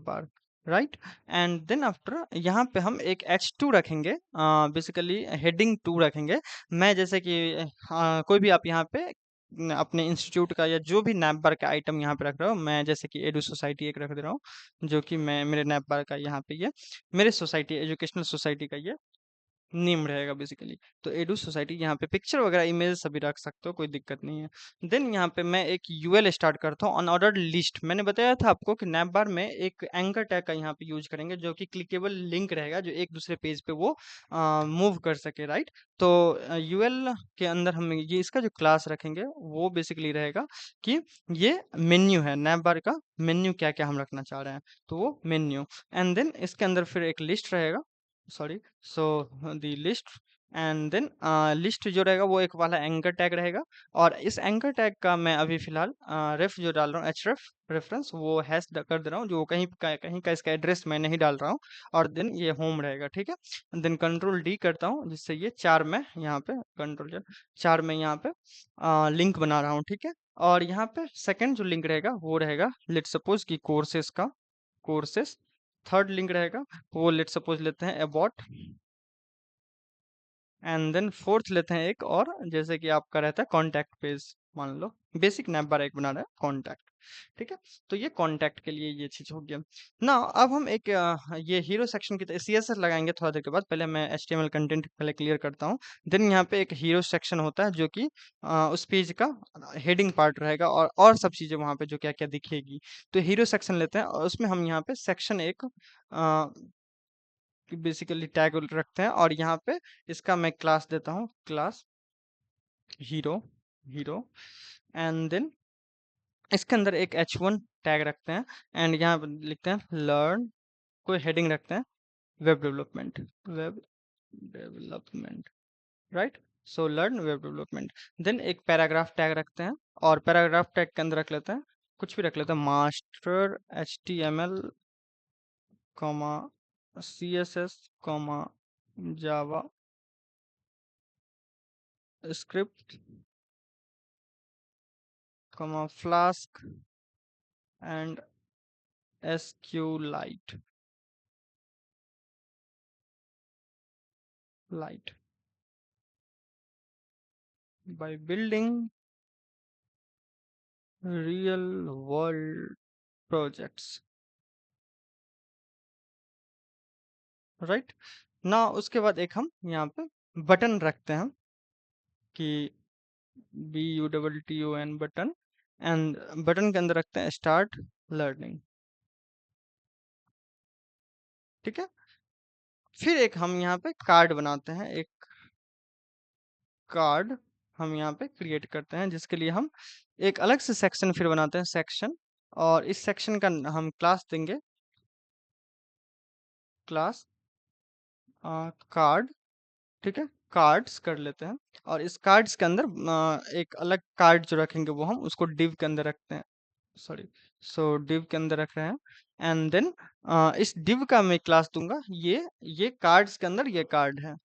[SPEAKER 1] bar, right? And then after यहाँ पे हम एक h2 रखेंगे, बेसिकली हेडिंग 2 रखेंगे। मैं जैसे कि कोई भी आप यहाँ पे अपने इंस्टीट्यूट का या जो भी नैप बार का आइटम यहाँ पे रख रहा हूँ, मैं जैसे कि एडू सोसाइटी एक रख दे रहा हूँ, जो कि मैं मेरे नैप बार का यहाँ पे ये मेरे सोसाइटी एजुकेशनल सोसाइटी का ये नेम रहेगा बेसिकली। तो एडू सोसाइटी, यहाँ पे पिक्चर वगैरह इमेज सभी रख सकते हो, कोई दिक्कत नहीं है। देन यहाँ पे मैं एक यूएल स्टार्ट करता हूँ, अनऑर्डर्ड लिस्ट। मैंने बताया था आपको कि नैप बार में एक एंकर टैग का यहाँ पे यूज करेंगे, जो कि क्लिकेबल लिंक रहेगा, जो एक दूसरे पेज पे वो मूव कर सके, राइट? तो यूएल के अंदर हम ये इसका जो क्लास रखेंगे वो बेसिकली रहेगा कि ये मेन्यू है, नैप बार का मेन्यू क्या क्या हम रखना चाह रहे हैं, तो वो मेन्यू। एंड देन इसके अंदर फिर एक लिस्ट रहेगा, sorry, so the list, and then list जो रहेगा वो एक वाला एंकर टैग रहेगा, और इस एंकर टैग का मैं अभी फिलहाल रेफ जो डाल रहा हूँ, href रेफरेंस, वो हैश कर दे रहा हूँ, जो कहीं का इसका एड्रेस मैं नहीं डाल रहा हूँ, और देन ये होम रहेगा, ठीक है? देन कंट्रोल डी करता हूँ, जिससे ये चार में यहाँ पे कंट्रोल चार में यहाँ पे लिंक बना रहा हूँ, ठीक है? और यहाँ पे सेकंड जो लिंक रहेगा वो रहेगा लेट सपोज कि कोर्सेस का, कोर्सेस थर्ड लिंक रहेगा वो लेट सपोज लेते हैं अबाउट, एंड देन फोर्थ लेते हैं एक और, जैसे कि आपका रहता है कॉन्टैक्ट पेज, मान लो बेसिक नैप बार एक बना रहा है कॉन्टैक्ट। ठीक है, तो ये कॉन्टैक्ट के लिए ये चीज हो गया ना। अब हम एक ये हीरो सेक्शन की तरह सीएसएस लगाएंगे थोड़ा देर के बाद, पहले मैं एचटीएमएल कंटेंट पहले क्लियर करता हूँ। देन यहाँ पे एक हीरो सेक्शन होता है जो कि उस पेज का हेडिंग पार्ट रहेगा, और सब चीजें वहाँ पे जो क्या क्या दिखेगी। तो हीरो सेक्शन लेते हैं और उसमें हम यहाँ पे सेक्शन एक बेसिकली टैग रखते हैं, और यहाँ पे इसका मैं क्लास देता हूँ, class hero, hero, and then इसके अंदर एक h1 टैग रखते हैं, एंड यहाँ पे लिखते हैं लर्न, कोई हेडिंग रखते हैं web development, web development, right. So learn web development. Then एक पैराग्राफ टैग रखते हैं, और पैराग्राफ टैग के अंदर रख लेते हैं, कुछ भी रख लेते हैं, master HTML, comma CSS, comma Java script, comma flask and SQLite, light by building real world projects, right ना। उसके बाद एक हम यहाँ पे बटन रखते हैं कि BUTTON बटन, एंड बटन के अंदर रखते हैं स्टार्ट लर्निंग। ठीक है, फिर एक हम यहाँ पे कार्ड बनाते हैं, एक कार्ड हम यहाँ पे क्रिएट करते हैं, जिसके लिए हम एक अलग से सेक्शन फिर बनाते हैं, सेक्शन, और इस सेक्शन का हम क्लास देंगे, क्लास कार्ड। ठीक है, कार्ड्स कर लेते हैं, और इस कार्ड्स के अंदर एक अलग कार्ड जो रखेंगे वो हम उसको डिव के अंदर रखते हैं, सॉरी, सो डिव के अंदर रख रहे हैं। एंड देन इस डिव का मैं क्लास दूंगा, ये कार्ड्स के अंदर ये कार्ड है,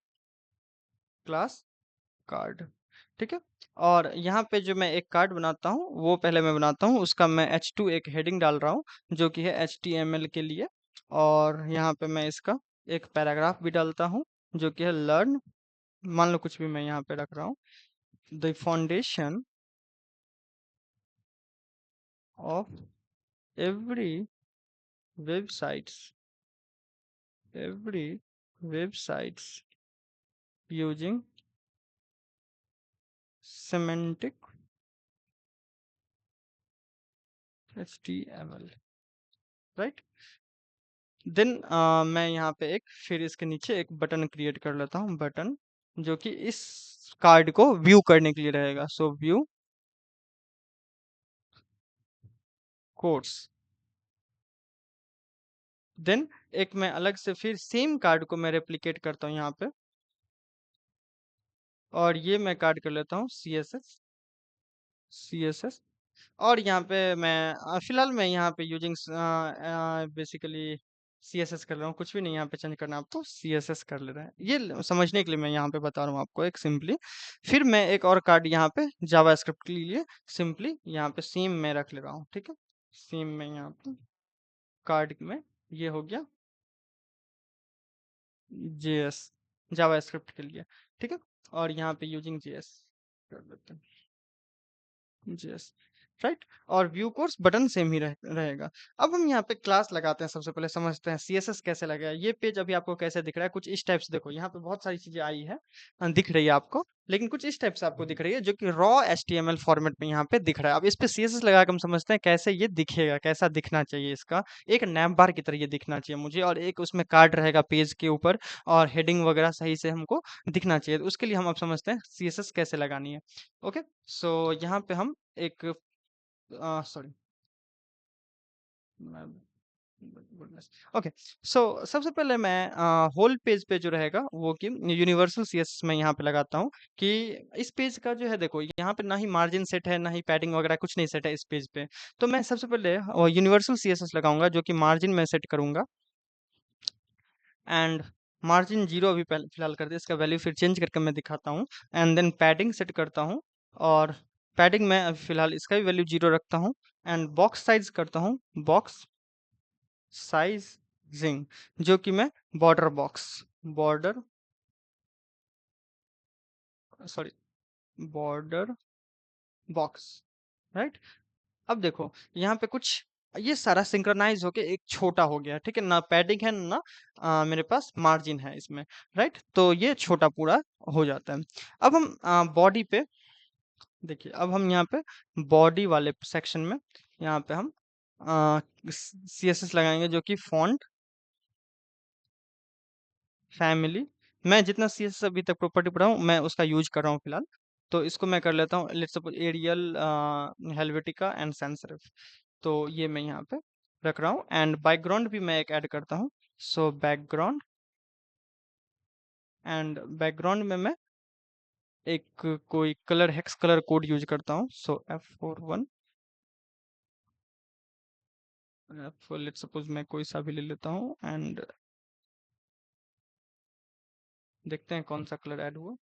[SPEAKER 1] क्लास कार्ड। ठीक है, और यहाँ पे जो मैं एक कार्ड बनाता हूँ वो पहले मैं बनाता हूँ, उसका मैं h2 एक हेडिंग डाल रहा हूँ जो कि है HTML के लिए, और यहाँ पे मैं इसका एक पैराग्राफ भी डालता हूँ जो कि है लर्न, मान लो कुछ भी मैं यहाँ पे रख रहा हूँ, the foundation of every websites, every websites using semantic HTML, राइट। देन मैं यहाँ पे एक फिर इसके नीचे एक बटन क्रिएट कर लेता हूँ, बटन जो कि इस कार्ड को व्यू करने के लिए रहेगा, सो व्यू कोर्स। देन एक मैं अलग से फिर सेम कार्ड को मैं रेप्लिकेट करता हूँ यहाँ पे, और ये मैं कार्ड कर लेता हूँ CSS, और यहाँ पे मैं फिलहाल मैं यहाँ पे यूजिंग बेसिकली CSS कर रहा हूँ, कुछ भी नहीं यहाँ पे चेंज करना, आपको CSS कर ले रहा है, ये समझने के लिए मैं यहाँ पे बता रहा हूँ आपको एक सिंपली। फिर मैं एक और कार्ड यहाँ पे जावा स्क्रिप्ट के लिए सिंपली यहाँ पे सेम में रख ले रहा हूँ। ठीक है, सेम में यहाँ पे कार्ड में ये हो गया JS, जावा स्क्रिप्ट के लिए। ठीक है, और यहाँ पे यूजिंग JS कर देते हैं, यस, राइट। और व्यू कोर्स बटन सेम ही रहेगा। अब हम यहाँ पे क्लास लगाते हैं, सबसे पहले समझते हैं CSS कैसे लगेगा। ये पेज अभी आपको कैसे दिख रहा है, कुछ इस टाइप से देखो, यहाँ पे बहुत सारी चीजें आई है, दिख रही है आपको, लेकिन कुछ इस टाइप से आपको दिख रही है जो कि रॉ HTML फॉर्मेट में यहाँ पे दिख रहा है। अब इस पे CSS लगा के हम समझते हैं कैसे ये दिखेगा, कैसा दिखना चाहिए, इसका एक नैप बार की तरह ये दिखना चाहिए मुझे, और एक उसमें कार्ड रहेगा पेज के ऊपर, और हेडिंग वगैरह सही से हमको दिखना चाहिए। तो उसके लिए हम अब समझते हैं CSS कैसे लगानी है। ओके, सो यहाँ पे हम एक सॉरी, गुडनेस, ओके, सो सबसे पहले मैं होल पेज पे जो रहेगा वो कि यूनिवर्सल CSS मैं यहाँ पे लगाता हूँ, कि इस पेज का जो है देखो, यहाँ पे ना ही मार्जिन सेट है ना ही पैडिंग वगैरह कुछ नहीं सेट है इस पेज पे। तो मैं सबसे पहले यूनिवर्सल CSS लगाऊंगा जो कि मार्जिन में सेट करूंगा, एंड मार्जिन 0 अभी फिलहाल कर दे, इसका वैल्यू फिर चेंज करके मैं दिखाता हूँ। एंड देन पैडिंग सेट करता हूँ, और पैडिंग में अभी फिलहाल इसका भी वैल्यू 0 रखता हूँ, एंड बॉक्स साइज करता हूँ, बॉक्स साइज जिंग, जो कि मैं border box, border sorry border box, right. अब देखो यहाँ पे कुछ, ये सारा सिंक्रोनाइज होके एक छोटा हो गया, ठीक है ना, पैडिंग है ना, मेरे पास मार्जिन है इसमें, राइट। तो ये छोटा पूरा हो जाता है। अब हम बॉडी पे देखिए, अब हम यहाँ पे बॉडी वाले सेक्शन में यहाँ पे हम CSS लगाएंगे, जो कि फॉन्ट फैमिली। मैं जितना CSS अभी तक प्रॉपर्टी पढ़ा हूँ मैं उसका यूज कर रहा हूँ फिलहाल। तो इसको मैं कर लेता हूँ, let's suppose Arial, Helvetica and sans serif. तो ये मैं यहाँ पे रख रहा हूँ, एंड बैकग्राउंड भी मैं एक ऐड करता हूँ। सो बैकग्राउंड, एंड बैकग्राउंड में मैं एक कोई colour hex colour code use करता हूँ। सो F41 लेट्स सपोज मैं कोई सा भी ले लेता हूँ, एंड देखते हैं कौन सा कलर ऐड हुआ।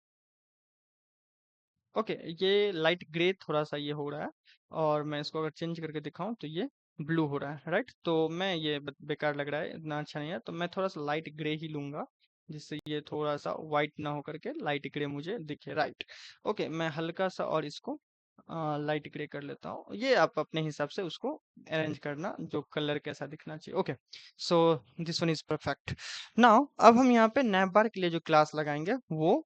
[SPEAKER 1] ओके, ये लाइट ग्रे थोड़ा सा ये हो रहा है, और मैं इसको अगर चेंज करके दिखाऊं तो ये ब्लू हो रहा है, राइट। तो मैं ये बेकार लग रहा है, इतना अच्छा नहीं है, तो मैं थोड़ा सा लाइट ग्रे ही लूंगा, जिससे ये थोड़ा सा वाइट ना हो करके लाइट ग्रे मुझे दिखे, राइट। ओके, मैं हल्का सा और इसको लाइट ग्रे कर लेता हूँ। ये आप अपने हिसाब से उसको अरेंज करना, जो कलर कैसा दिखना चाहिए। Okay, so this one is perfect. Now अब हम यहाँ पे नैपबार के लिए जो क्लास लगाएंगे वो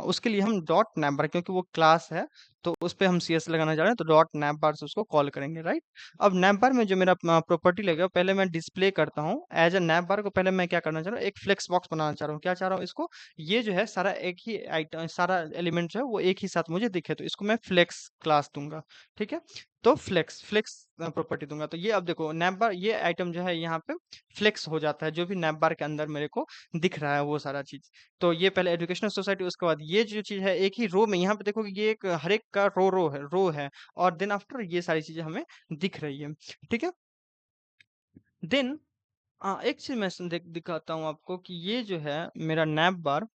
[SPEAKER 1] उसके लिए हम डॉट नैपबार, क्योंकि वो क्लास है तो उस पे हम CS लगाना चाह रहे हैं, तो डॉट नैपबार से उसको कॉल करेंगे, राइट। अब नैपबार में जो मेरा प्रॉपर्टी लगेगा, पहले मैं डिस्प्ले करता हूँ एज ए नैपबार को। पहले मैं क्या करना चाह रहा हूँ, एक फ्लेक्स बॉक्स बनाना चाह रहा हूँ। क्या चाह रहा हूँ इसको, ये जो है सारा एक ही आइटम, सारा एलिमेंट जो है वो एक ही साथ मुझे दिखे, तो इसको मैं फ्लेक्स क्लास दूंगा, ठीक है। तो फ्लेक्स फ्लेक्स प्रॉपर्टी दूंगा, तो ये अब देखो नैपबार, ये आइटम जो है यहाँ पे फ्लेक्स हो जाता है, जो भी नैपबार के अंदर मेरे को दिख रहा है वो सारा चीज। तो ये पहले एजुकेशनल सोसाइटी, उसके बाद ये जो चीज है एक ही रो में, यहाँ पे देखो कि ये एक हर एक का रो है, और देन आफ्टर ये सारी चीजें हमें दिख रही है, ठीक है। देन एक चीज मैं दिखाता हूँ आपको कि ये जो है मेरा नैप बार,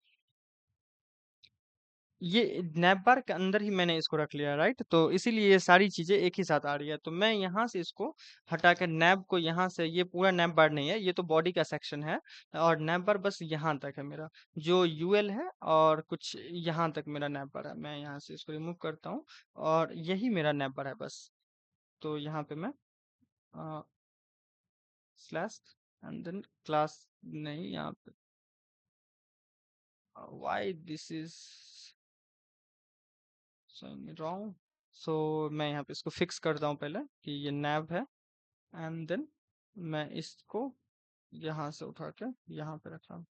[SPEAKER 1] ये नैप बार के अंदर ही मैंने इसको रख लिया, राइट। तो इसीलिए ये सारी चीजें एक ही साथ आ रही है। तो मैं यहाँ से इसको हटा के नैप को, यहाँ से, ये पूरा नैप बार नहीं है, ये तो बॉडी का सेक्शन है, और नैप बार बस यहाँ तक है मेरा, जो UL है, और कुछ यहाँ तक मेरा नैप बार है। मैं यहाँ से इसको रिमूव करता हूँ, और यही मेरा नैप बार है बस। तो यहाँ पे मैं स्लैश एंड देन क्लास, नहीं यहाँ पे, वाई दिस इज रॉन्ग। सो मैं यहाँ पे इसको फिक्स करता हूँ पहले कि ये नैब है, एंड देन मैं इसको यहाँ से उठा के यहाँ पे रखा हूँ,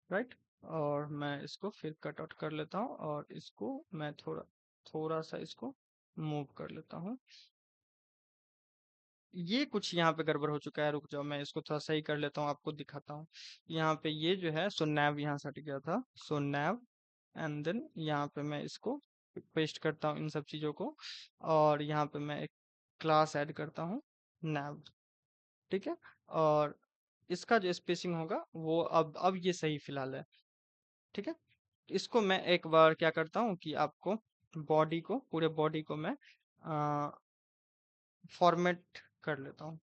[SPEAKER 1] राइट। और मैं इसको फिर कट आउट कर लेता हूँ, और इसको मैं थोड़ा थोड़ा सा इसको मूव कर लेता हूँ। ये कुछ यहाँ पे गड़बड़ हो चुका है, रुक जाओ मैं इसको थोड़ा सही कर लेता हूँ, आपको दिखाता हूँ। यहाँ पे ये जो है, सो नैव यहाँ से हट गया था, सो नैव, एंड देन यहाँ पे मैं इसको पेस्ट करता हूँ इन सब चीज़ों को, और यहाँ पे मैं एक क्लास ऐड करता हूँ नैव, ठीक है। और इसका जो स्पेसिंग होगा वो अब ये सही फिलहाल है, ठीक है। इसको मैं एक बार क्या करता हूँ कि आपको बॉडी को, पूरे बॉडी को मैं फॉर्मेट कर लेता हूँ,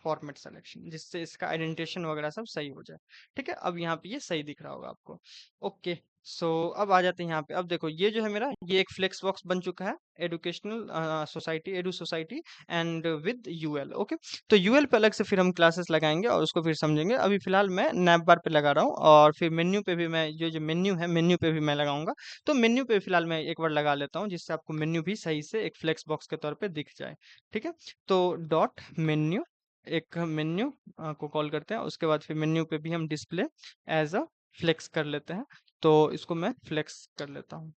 [SPEAKER 1] फॉर्मेट सिलेक्शन, जिससे इसका आइडेंटिफिकेशन वगैरह सब सही हो जाए, ठीक है। अब यहाँ पे ये सही दिख रहा होगा आपको। ओके, सो अब आ जाते हैं यहाँ पे। अब देखो ये जो है मेरा, ये एक फ्लेक्स बॉक्स बन चुका है, educational society, edu Society, and with UL। Okay, तो UL पे अलग से फिर हम क्लासेस लगाएंगे और उसको फिर समझेंगे। अभी फिलहाल मैं नैप बार पे लगा रहा हूँ, और फिर मेन्यू पे भी मैं, जो जो मेन्यू है मेन्यू पे भी मैं लगाऊंगा। तो मेन्यू पे फिलहाल मैं एक बार लगा लेता हूँ, जिससे आपको मेन्यू भी सही से एक फ्लेक्स बॉक्स के तौर पे दिख जाए, ठीक है। तो डॉट मेन्यू, एक मेन्यू को कॉल करते हैं, उसके बाद फिर मेन्यू पे भी हम डिस्प्ले एज अ फ्लेक्स कर लेते हैं। तो इसको मैं फ्लेक्स कर लेता हूँ,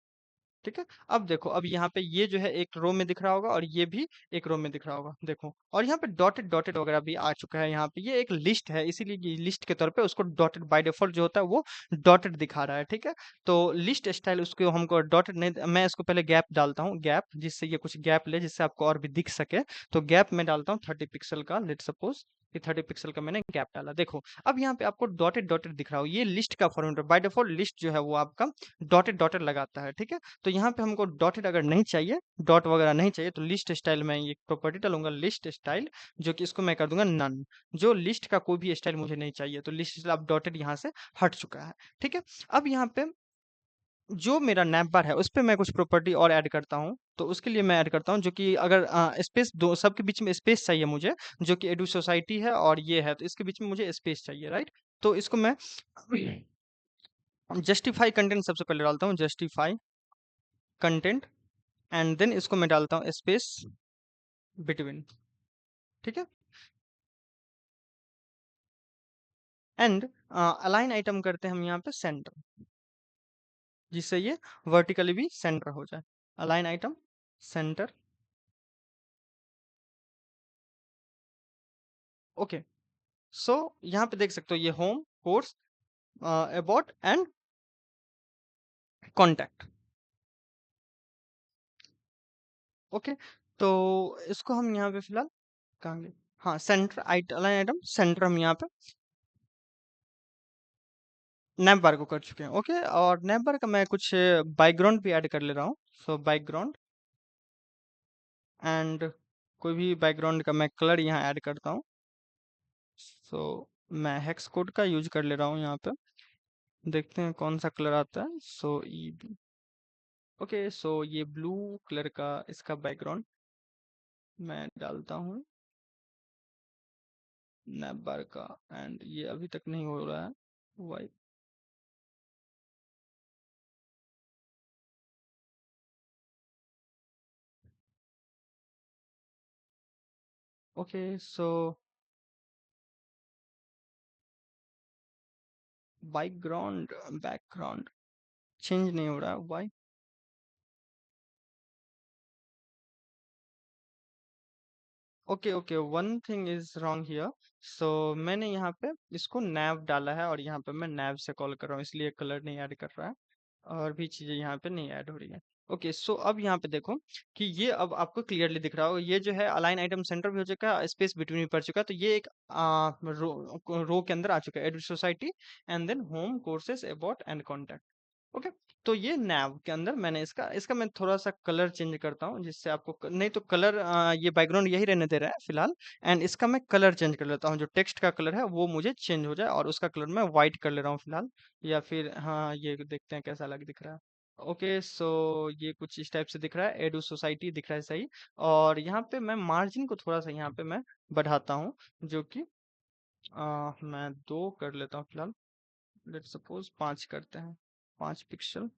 [SPEAKER 1] ठीक है। अब देखो, अब यहाँ पे ये जो है एक रो में दिख रहा होगा, और ये भी एक रो में दिख रहा होगा, देखो। और यहाँ पे डॉटेड डॉटेड वगैरह भी आ चुका है। यहाँ पे ये एक लिस्ट है, इसीलिए ये लिस्ट के तौर पे उसको डॉटेड बाय डिफॉल्ट जो होता है वो डॉटेड दिखा रहा है, ठीक है। तो लिस्ट स्टाइल उसको हमको डॉटेड नहीं, मैं इसको पहले गैप डालता हूँ, गैप, जिससे ये कुछ गैप ले, जिससे आपको और भी दिख सके। तो गैप में डालता हूँ 30 पिक्सल का, लेट सपोज कि 30 पिक्सल का मैंने गैप डाला। देखो अब यहाँ पे आपको डॉटेड डॉटेड दिख रहा हो, ये लिस्ट का फॉर्मेट है। बाय डिफॉल्ट लिस्ट जो है वो आपका डॉटेड डॉटेड लगाता है, ठीक है। तो यहाँ पे हमको डॉटेड अगर नहीं चाहिए, डॉट वगैरह नहीं चाहिए, तो लिस्ट स्टाइल में ये प्रॉपर्टी डालूंगा, लिस्ट स्टाइल, जो कि इसको मैं कर दूंगा नन। जो लिस्ट का कोई भी स्टाइल मुझे नहीं चाहिए, तो लिस्ट स्टाइल अब डॉटेड यहाँ से हट चुका है, ठीक है। अब यहाँ पे जो मेरा नैप बार है उस पे मैं कुछ प्रॉपर्टी और ऐड करता हूँ। तो उसके लिए मैं ऐड करता हूँ, जो कि अगर स्पेस दो सबके बीच में स्पेस चाहिए मुझे, जो कि एडू सोसाइटी है और ये है, तो इसके बीच में मुझे स्पेस चाहिए, राइट। तो इसको मैं जस्टिफाई कंटेंट सबसे पहले डालता हूँ, जस्टिफाई कंटेंट, एंड देन इसको मैं डालता हूँ स्पेस बिटवीन, ठीक है। एंड अलाइन आइटम करते हैं हम यहाँ पे सेंटर, जिससे ये वर्टिकली भी सेंटर हो जाए। Align item centre, okay. So यहाँ पे देख सकते हो ये home, course, about and contact, okay. तो इसको हम यहाँ पे फिलहाल कहाँ गए, हाँ सेंटर अलाइन आइटम सेंटर हम यहाँ पे नैप बार को कर चुके हैं, ओके। और नैप बार का मैं कुछ बैकग्राउंड भी ऐड कर ले रहा हूँ। सो बैकग्राउंड, एंड कोई भी बैकग्राउंड का मैं कलर यहाँ ऐड करता हूँ। सो मैं हेक्स कोड का यूज कर ले रहा हूँ यहाँ पे, देखते हैं कौन सा कलर आता है। सो ई, ओके। सो ये ब्लू कलर का इसका बैकग्राउंड मैं डालता हूँ नैप बार का, एंड ये अभी तक नहीं हो रहा है, why. Okay. So background, background change नहीं हो रहा, why. Okay okay, one thing is wrong here. So मैंने यहाँ पे इसको नैव डाला है और यहाँ पे मैं नैव से कॉल कर रहा हूँ, इसलिए कलर नहीं ऐड कर रहा है और भी चीजें यहाँ पे नहीं ऐड हो रही है। ओके। सो अब यहाँ पे देखो कि ये अब आपको क्लियरली दिख रहा होगा, ये जो है अलाइन आइटम सेंटर भी हो चुका है, स्पेस बिटवीन भी पड़ चुका है, तो ये एक रो के अंदर आ चुका है, edu society and then home, courses, about and contact, okay. तो ये नैव के अंदर मैंने इसका इसका मैं थोड़ा सा कलर चेंज करता हूँ, जिससे आपको नहीं तो कलर ये बैकग्राउंड यही रहने दे रहा है फिलहाल, एंड इसका मैं कलर चेंज कर लेता हूँ, जो टेक्स्ट का कलर है वो मुझे चेंज हो जाए, और उसका कलर मैं व्हाइट कर ले रहा हूँ फिलहाल, या फिर हाँ ये देखते हैं कैसा अलग दिख रहा है। ओके। सो ये कुछ इस टाइप से दिख रहा है, एडू सोसाइटी दिख रहा है सही। और यहाँ पे मैं मार्जिन को थोड़ा सा यहाँ पे मैं बढ़ाता हूँ, जो कि मैं 2 कर लेता हूँ फिलहाल, लेट सपोज 5 करते हैं, 5 पिक्सल।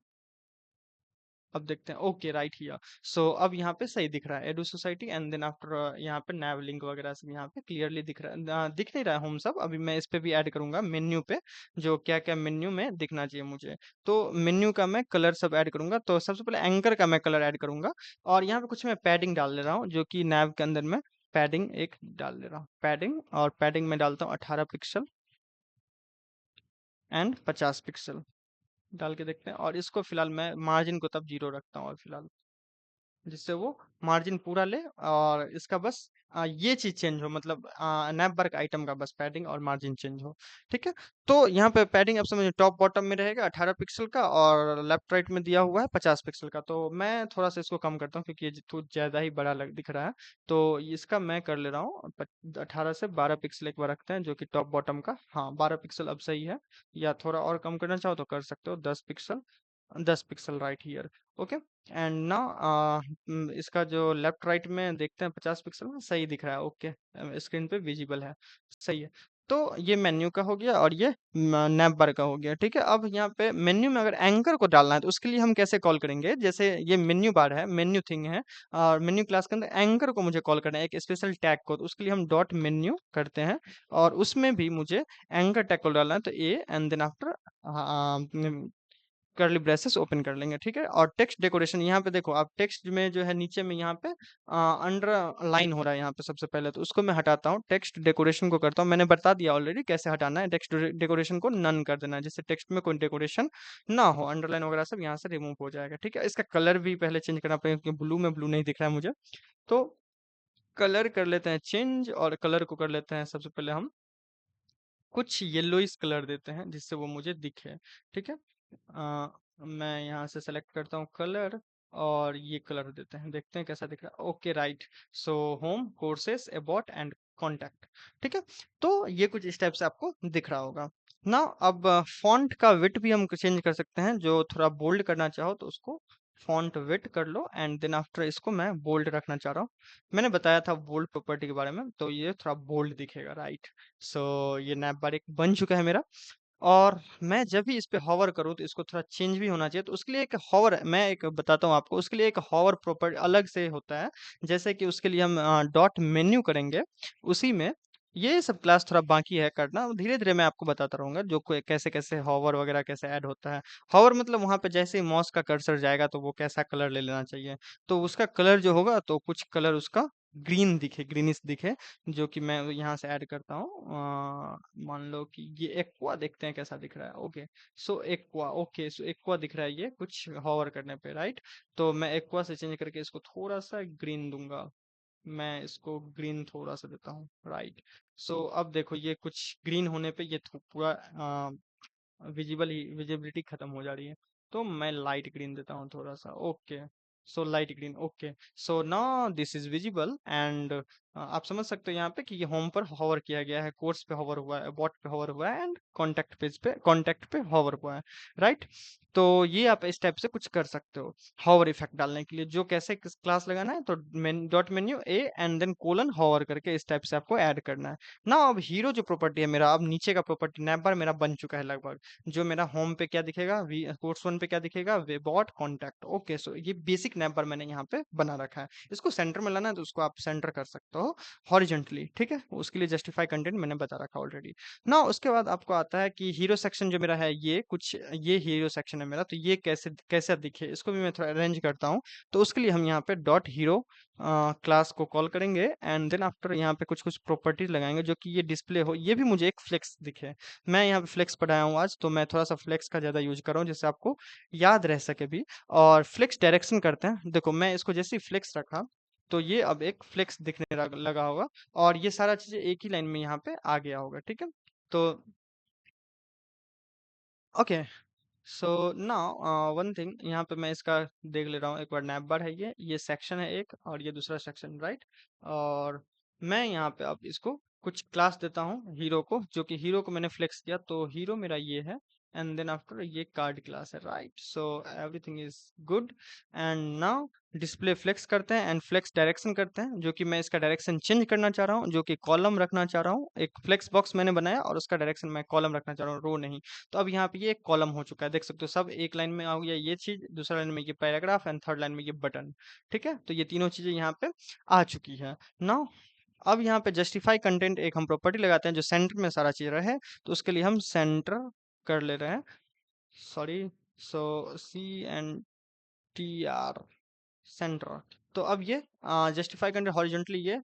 [SPEAKER 1] अब देखते हैं, ओके राइट हियर। सो अब यहाँ पे सही दिख रहा है Edu Society, and then after यहाँ पे नैव लिंक वगैरह सब यहाँ पे क्लियरली दिख रहा है, दिख नहीं रहा है होम सब। अभी मैं इस पे भी ऐड करूंगा मेन्यू पे, जो क्या क्या मेन्यू में दिखना चाहिए मुझे, तो मेन्यू का मैं कलर सब ऐड करूंगा। तो सबसे पहले एंकर का मैं कलर ऐड करूंगा, और यहाँ पे कुछ मैं पैडिंग डाल ले रहा हूँ, जो कि नैव के अंदर मैं पैडिंग एक डाल ले रहा हूँ, पैडिंग, और पैडिंग में डालता हूँ 18 पिक्सल एंड 50 पिक्सल डाल के देखते हैं। और इसको फिलहाल मैं मार्जिन को तब 0 रखता हूँ और फिलहाल, जिससे वो मार्जिन पूरा ले, और इसका बस ये चीज चेंज हो, मतलब नैप वर्क आइटम का बस पैडिंग और मार्जिन चेंज हो, ठीक है। तो यहाँ पे पैडिंग अब समझो टॉप बॉटम में रहेगा 18 पिक्सल का, और लेफ्ट राइट में दिया हुआ है 50 पिक्सल का। तो मैं थोड़ा सा इसको कम करता हूँ, क्योंकि ये तो ज्यादा ही बड़ा दिख रहा है। तो इसका मैं कर ले रहा हूँ 18 से 12 पिक्सल एक बार रखते हैं, जो कि टॉप बॉटम का, हाँ 12 पिक्सल अब सही है। या थोड़ा और कम करना चाहो तो कर सकते हो, 10 pixel, 10 pixel right here, okay. And now इसका जो लेफ्ट राइट में देखते हैं 50 पिक्सल में सही दिख रहा है, ओके, स्क्रीन पे विजिबल है, सही है। तो ये मेन्यू का हो गया, और ये नैप बार का हो गया, ठीक है। अब यहाँ पे मेन्यू में अगर एंकर को डालना है, तो उसके लिए हम कैसे कॉल करेंगे, जैसे ये मेन्यू बार है, मेन्यू थिंग है, और मेन्यू क्लास के अंदर एंकर को मुझे कॉल करना है, एक स्पेशल टैग को, तो उसके लिए हम डॉट मेन्यू करते हैं, और उसमें भी मुझे एंकर टैग को डालना है, तो a and then after curly braces open कर लेंगे, ठीक है। और टेक्स्ट डेकोरेशन यहाँ पे देखो, आप टेक्स्ट में जो है नीचे में यहाँ पे अंडर लाइन हो रहा है यहाँ पे सबसे पहले, तो उसको मैं हटाता हूँ, टेक्स्ट डेकोरेशन को करता हूँ, मैंने बता दिया ऑलरेडी कैसे हटाना है, टेक्स्ट डेकोरेशन को नन कर देना है, जिससे टेक्स्ट में कोई डेकोरेशन ना हो, अंडरलाइन वगैरह सब यहाँ से रिमूव हो जाएगा, ठीक है। इसका कलर भी पहले चेंज करना पड़ेगा, क्योंकि ब्लू में ब्लू नहीं दिख रहा है मुझे, तो कलर कर लेते हैं चेंज, और कलर को कर लेते हैं सबसे पहले हम कुछ येलोइश कलर देते हैं जिससे वो मुझे दिखे। ठीक है, मैं यहाँ से सेलेक्ट करता हूँ कलर, और ये कलर देते हैं, देखते हैं कैसा दिख रहा है। Okay right, so home, courses, about and contact. ठीक है, तो ये कुछ इस टाइप से आपको दिख रहा होगा ना। अब फॉन्ट का विड्थ भी हम चेंज कर सकते हैं, जो थोड़ा बोल्ड करना चाहो तो उसको फॉन्ट विड्थ कर लो, एंड देन आफ्टर इसको मैं बोल्ड रखना चाह रहा हूँ। मैंने बताया था बोल्ड प्रॉपर्टी के बारे में, तो ये थोड़ा बोल्ड दिखेगा, राइट। सो ये नैप बार एक बन चुका है मेरा। और मैं जब भी इस पे हॉवर करूँ तो इसको थोड़ा चेंज भी होना चाहिए, तो उसके लिए एक हॉवर मैं एक बताता हूँ आपको, उसके लिए एक हॉवर प्रॉपर्टी अलग से होता है। जैसे कि उसके लिए हम डॉट मेन्यू करेंगे, उसी में ये सब क्लास थोड़ा बाकी है करना, धीरे धीरे मैं आपको बताता रहूंगा जो कोई कैसे कैसे हॉवर वगैरह कैसे ऐड होता है। हॉवर मतलब वहां पे जैसे ही माउस का कर्सर जाएगा तो वो कैसा कलर ले लेना चाहिए, तो उसका कलर जो होगा तो कुछ कलर उसका ग्रीन दिखे, ग्रीनिश दिखे, जो कि मैं यहाँ से ऐड करता हूँ। मान लो कि ये एक्वा, देखते हैं कैसा दिख रहा है। ओके, सो एक्वा, ओके सो एक्वा दिख रहा है ये कुछ हॉवर करने पे, राइट। तो मैं एक्वा से चेंज करके इसको थोड़ा सा ग्रीन दूंगा, मैं इसको ग्रीन थोड़ा सा देता हूँ, राइट। सो अब देखो ये कुछ ग्रीन होने पे ये पूरा विजिबिलिटी खत्म हो जा रही है, तो मैं लाइट ग्रीन देता हूँ थोड़ा सा। Okay, so light green, okay. So now this is visible, and आप समझ सकते हो यहाँ पे कि ये होम पर हॉवर किया गया है, कोर्स पे हॉवर हुआ है, अबाउट पे हॉवर हुआ है, एंड कॉन्टैक्ट पेज पे, कॉन्टैक्ट पे हॉवर हुआ है, राइट। तो ये आप इस टाइप से कुछ कर सकते हो हॉवर इफेक्ट डालने के लिए। जो कैसे किस क्लास लगाना है, तो dot menu a and then colon hover करके इस टाइप से आपको ऐड करना है ना। अब हीरो जो प्रॉपर्टी है मेरा, अब नीचे का प्रॉपर्टी नैप बार मेरा बन चुका है लगभग। जो मेरा होम पे क्या दिखेगा, वी कोर्स वन पे क्या दिखेगा, वेबॉट कॉन्टैक्ट। ओके, सो ये बेसिक नैप बार मैंने यहाँ पे बना रखा है। इसको सेंटर में लाना है तो उसको आप सेंटर कर सकते हो हॉरिजॉन्टली, ठीक है। उसके लिए जस्टिफाई कंटेंट मैंने बता रखा ऑलरेडी ना। उसके बाद आपको आता है कि हीरो सेक्शन जो मेरा है, ये कुछ ये हीरो सेक्शन है मेरा, तो ये कैसे कैसे दिखे, इसको भी मैं थोड़ा अरेंज करता हूँ। तो उसके लिए हम यहाँ पे डॉट हीरो क्लास को कॉल करेंगे, एंड देन आफ्टर यहाँ पे कुछ कुछ प्रॉपर्टीज लगाएंगे जो कि ये डिस्प्ले हो, ये भी मुझे एक फ्लेक्स दिखे। मैं यहाँ पे फ्लेक्स पढ़ाया हूँ आज, तो मैं थोड़ा सा फ्लेक्स का ज़्यादा यूज कर रहा हूँ जिससे आपको याद रह सके भी। और फ्लेक्स डायरेक्शन करते हैं, देखो मैं इसको जैसे ही फ्लेक्स रखा तो ये अब एक फ्लेक्स दिखने लगा होगा, और ये सारा चीज़ें एक ही लाइन में यहाँ पे आ गया होगा, ठीक है। तो okay, so now one thing, यहाँ पे मैं इसका देख ले रहा हूँ एक बार। नैप बार है, ये सेक्शन है एक, और ये दूसरा सेक्शन, राइट। और मैं यहाँ पे अब इसको कुछ क्लास देता हूँ हीरो को, जो कि हीरो को मैंने फ्लेक्स किया, तो हीरो मेरा ये है, एंड देन आफ्टर ये कार्ड क्लास है, right. So everything is good, and now display flex करते हैं एंड फ्लेक्स डायरेक्शन करते हैं, जो कि मैं इसका डायरेक्शन चेंज करना चाह रहा हूँ, जो कि कॉलम रखना चाह रहा हूँ। एक फ्लेक्स बॉक्स मैंने बनाया और उसका डायरेक्शन मैं कॉलम रखना चाह रहा हूँ, रो नहीं। तो अब यहाँ पे ये एक कॉलम हो चुका है, देख सकते हो सब एक लाइन में आ गया ये चीज, दूसरा लाइन में ये पैराग्राफ, एंड थर्ड लाइन में ये बटन। ठीक है, तो ये तीनों चीजें यहाँ पे आ चुकी है नाउ। अब यहाँ पे जस्टिफाई कंटेंट एक हम प्रॉपर्टी लगाते हैं जो सेंटर में सारा चीज रहे, तो उसके लिए हम सेंटर कर ले रहे हैं, सॉरी। सो CNTR, सेंटर। तो अब ये जस्टिफाई कंटेंट हॉरिजॉन्टली ये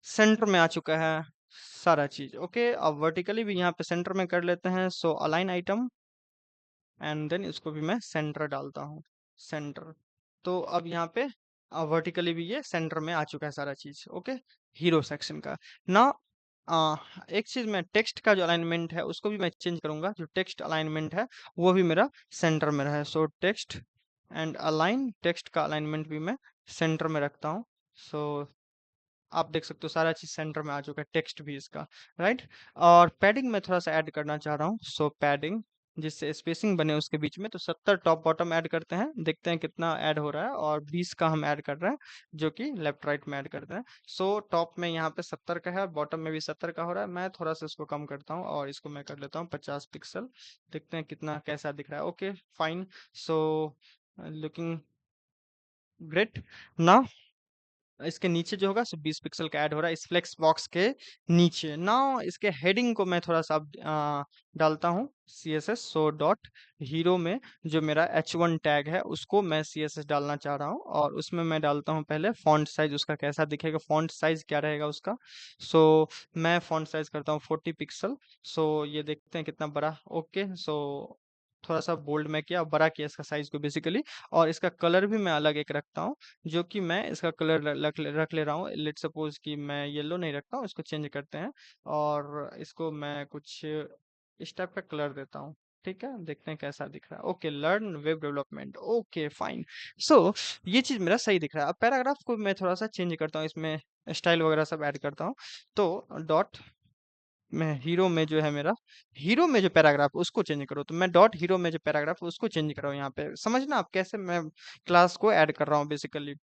[SPEAKER 1] सेंटर में आ चुका है सारा चीज। ओके, अब वर्टिकली भी यहाँ पे सेंटर में कर लेते हैं, सो अलाइन आइटम, एंड देन इसको भी मैं सेंटर डालता हूँ, सेंटर। तो अब यहाँ पे वर्टिकली भी ये सेंटर में आ चुका है सारा चीज। ओके, हीरो सेक्शन का ना। एक चीज मैं टेक्स्ट का जो अलाइनमेंट है उसको भी मैं चेंज करूंगा, जो टेक्स्ट अलाइनमेंट है वो भी मेरा सेंटर में रहे। सो टेक्स्ट एंड अलाइन, टेक्स्ट का अलाइनमेंट भी मैं सेंटर में रखता हूँ। सो आप देख सकते हो सारा चीज सेंटर में आ चुका है, टेक्स्ट भी इसका, राइट। और पैडिंग में थोड़ा सा ऐड करना चाह रहा हूँ, सो पैडिंग जिससे स्पेसिंग बने उसके बीच में, तो 70 टॉप बॉटम ऐड करते हैं, देखते हैं कितना ऐड हो रहा है, और 20 का हम ऐड कर रहे हैं जो कि लेफ्ट राइट में ऐड करते हैं। सो टॉप में यहाँ पे 70 का है और बॉटम में भी 70 का हो रहा है, मैं थोड़ा सा इसको कम करता हूँ और इसको मैं कर लेता हूँ 50 पिक्सल, देखते हैं कितना कैसा दिख रहा है। Okay fine, so looking great ना। इसके नीचे जो होगा सो 20 पिक्सल का ऐड हो रहा है इस फ्लेक्स बॉक्स के नीचे। नाउ इसके हेडिंग को मैं थोड़ा सा अब, डालता हूँ CSS। सो डॉट हीरो में जो मेरा H1 टैग है उसको मैं CSS डालना चाह रहा हूँ, और उसमें मैं डालता हूँ पहले फॉन्ट साइज, उसका कैसा दिखेगा, फॉन्ट साइज क्या रहेगा उसका। सो मैं फॉन्ट साइज करता हूँ 40 पिक्सल। सो ये देखते हैं कितना बड़ा। ओके, सो थोड़ा सा बोल्ड में किया, बड़ा किया इसका साइज को बेसिकली। और इसका कलर भी मैं अलग एक रखता हूँ, जो कि मैं इसका कलर रख ले रहा हूँ। लेट सपोज कि मैं येलो नहीं रखता हूँ, इसको चेंज करते हैं और इसको मैं कुछ इस टाइप का कलर देता हूँ। ठीक है, देखते हैं कैसा दिख रहा है। Okay, learn web development, okay fine. So ये चीज मेरा सही दिख रहा है। अब पैराग्राफ को मैं थोड़ा सा चेंज करता हूँ, इसमें स्टाइल वगैरह सब ऐड करता हूँ। तो डॉट मैं हीरो में जो है मेरा, हीरो में जो पैराग्राफ उसको चेंज करो, तो मैं डॉट हीरो में जो पैराग्राफ उसको चेंज कर रहा हूँ। यहाँ पे समझना आप कैसे मैं क्लास को ऐड कर रहा हूँ बेसिकली।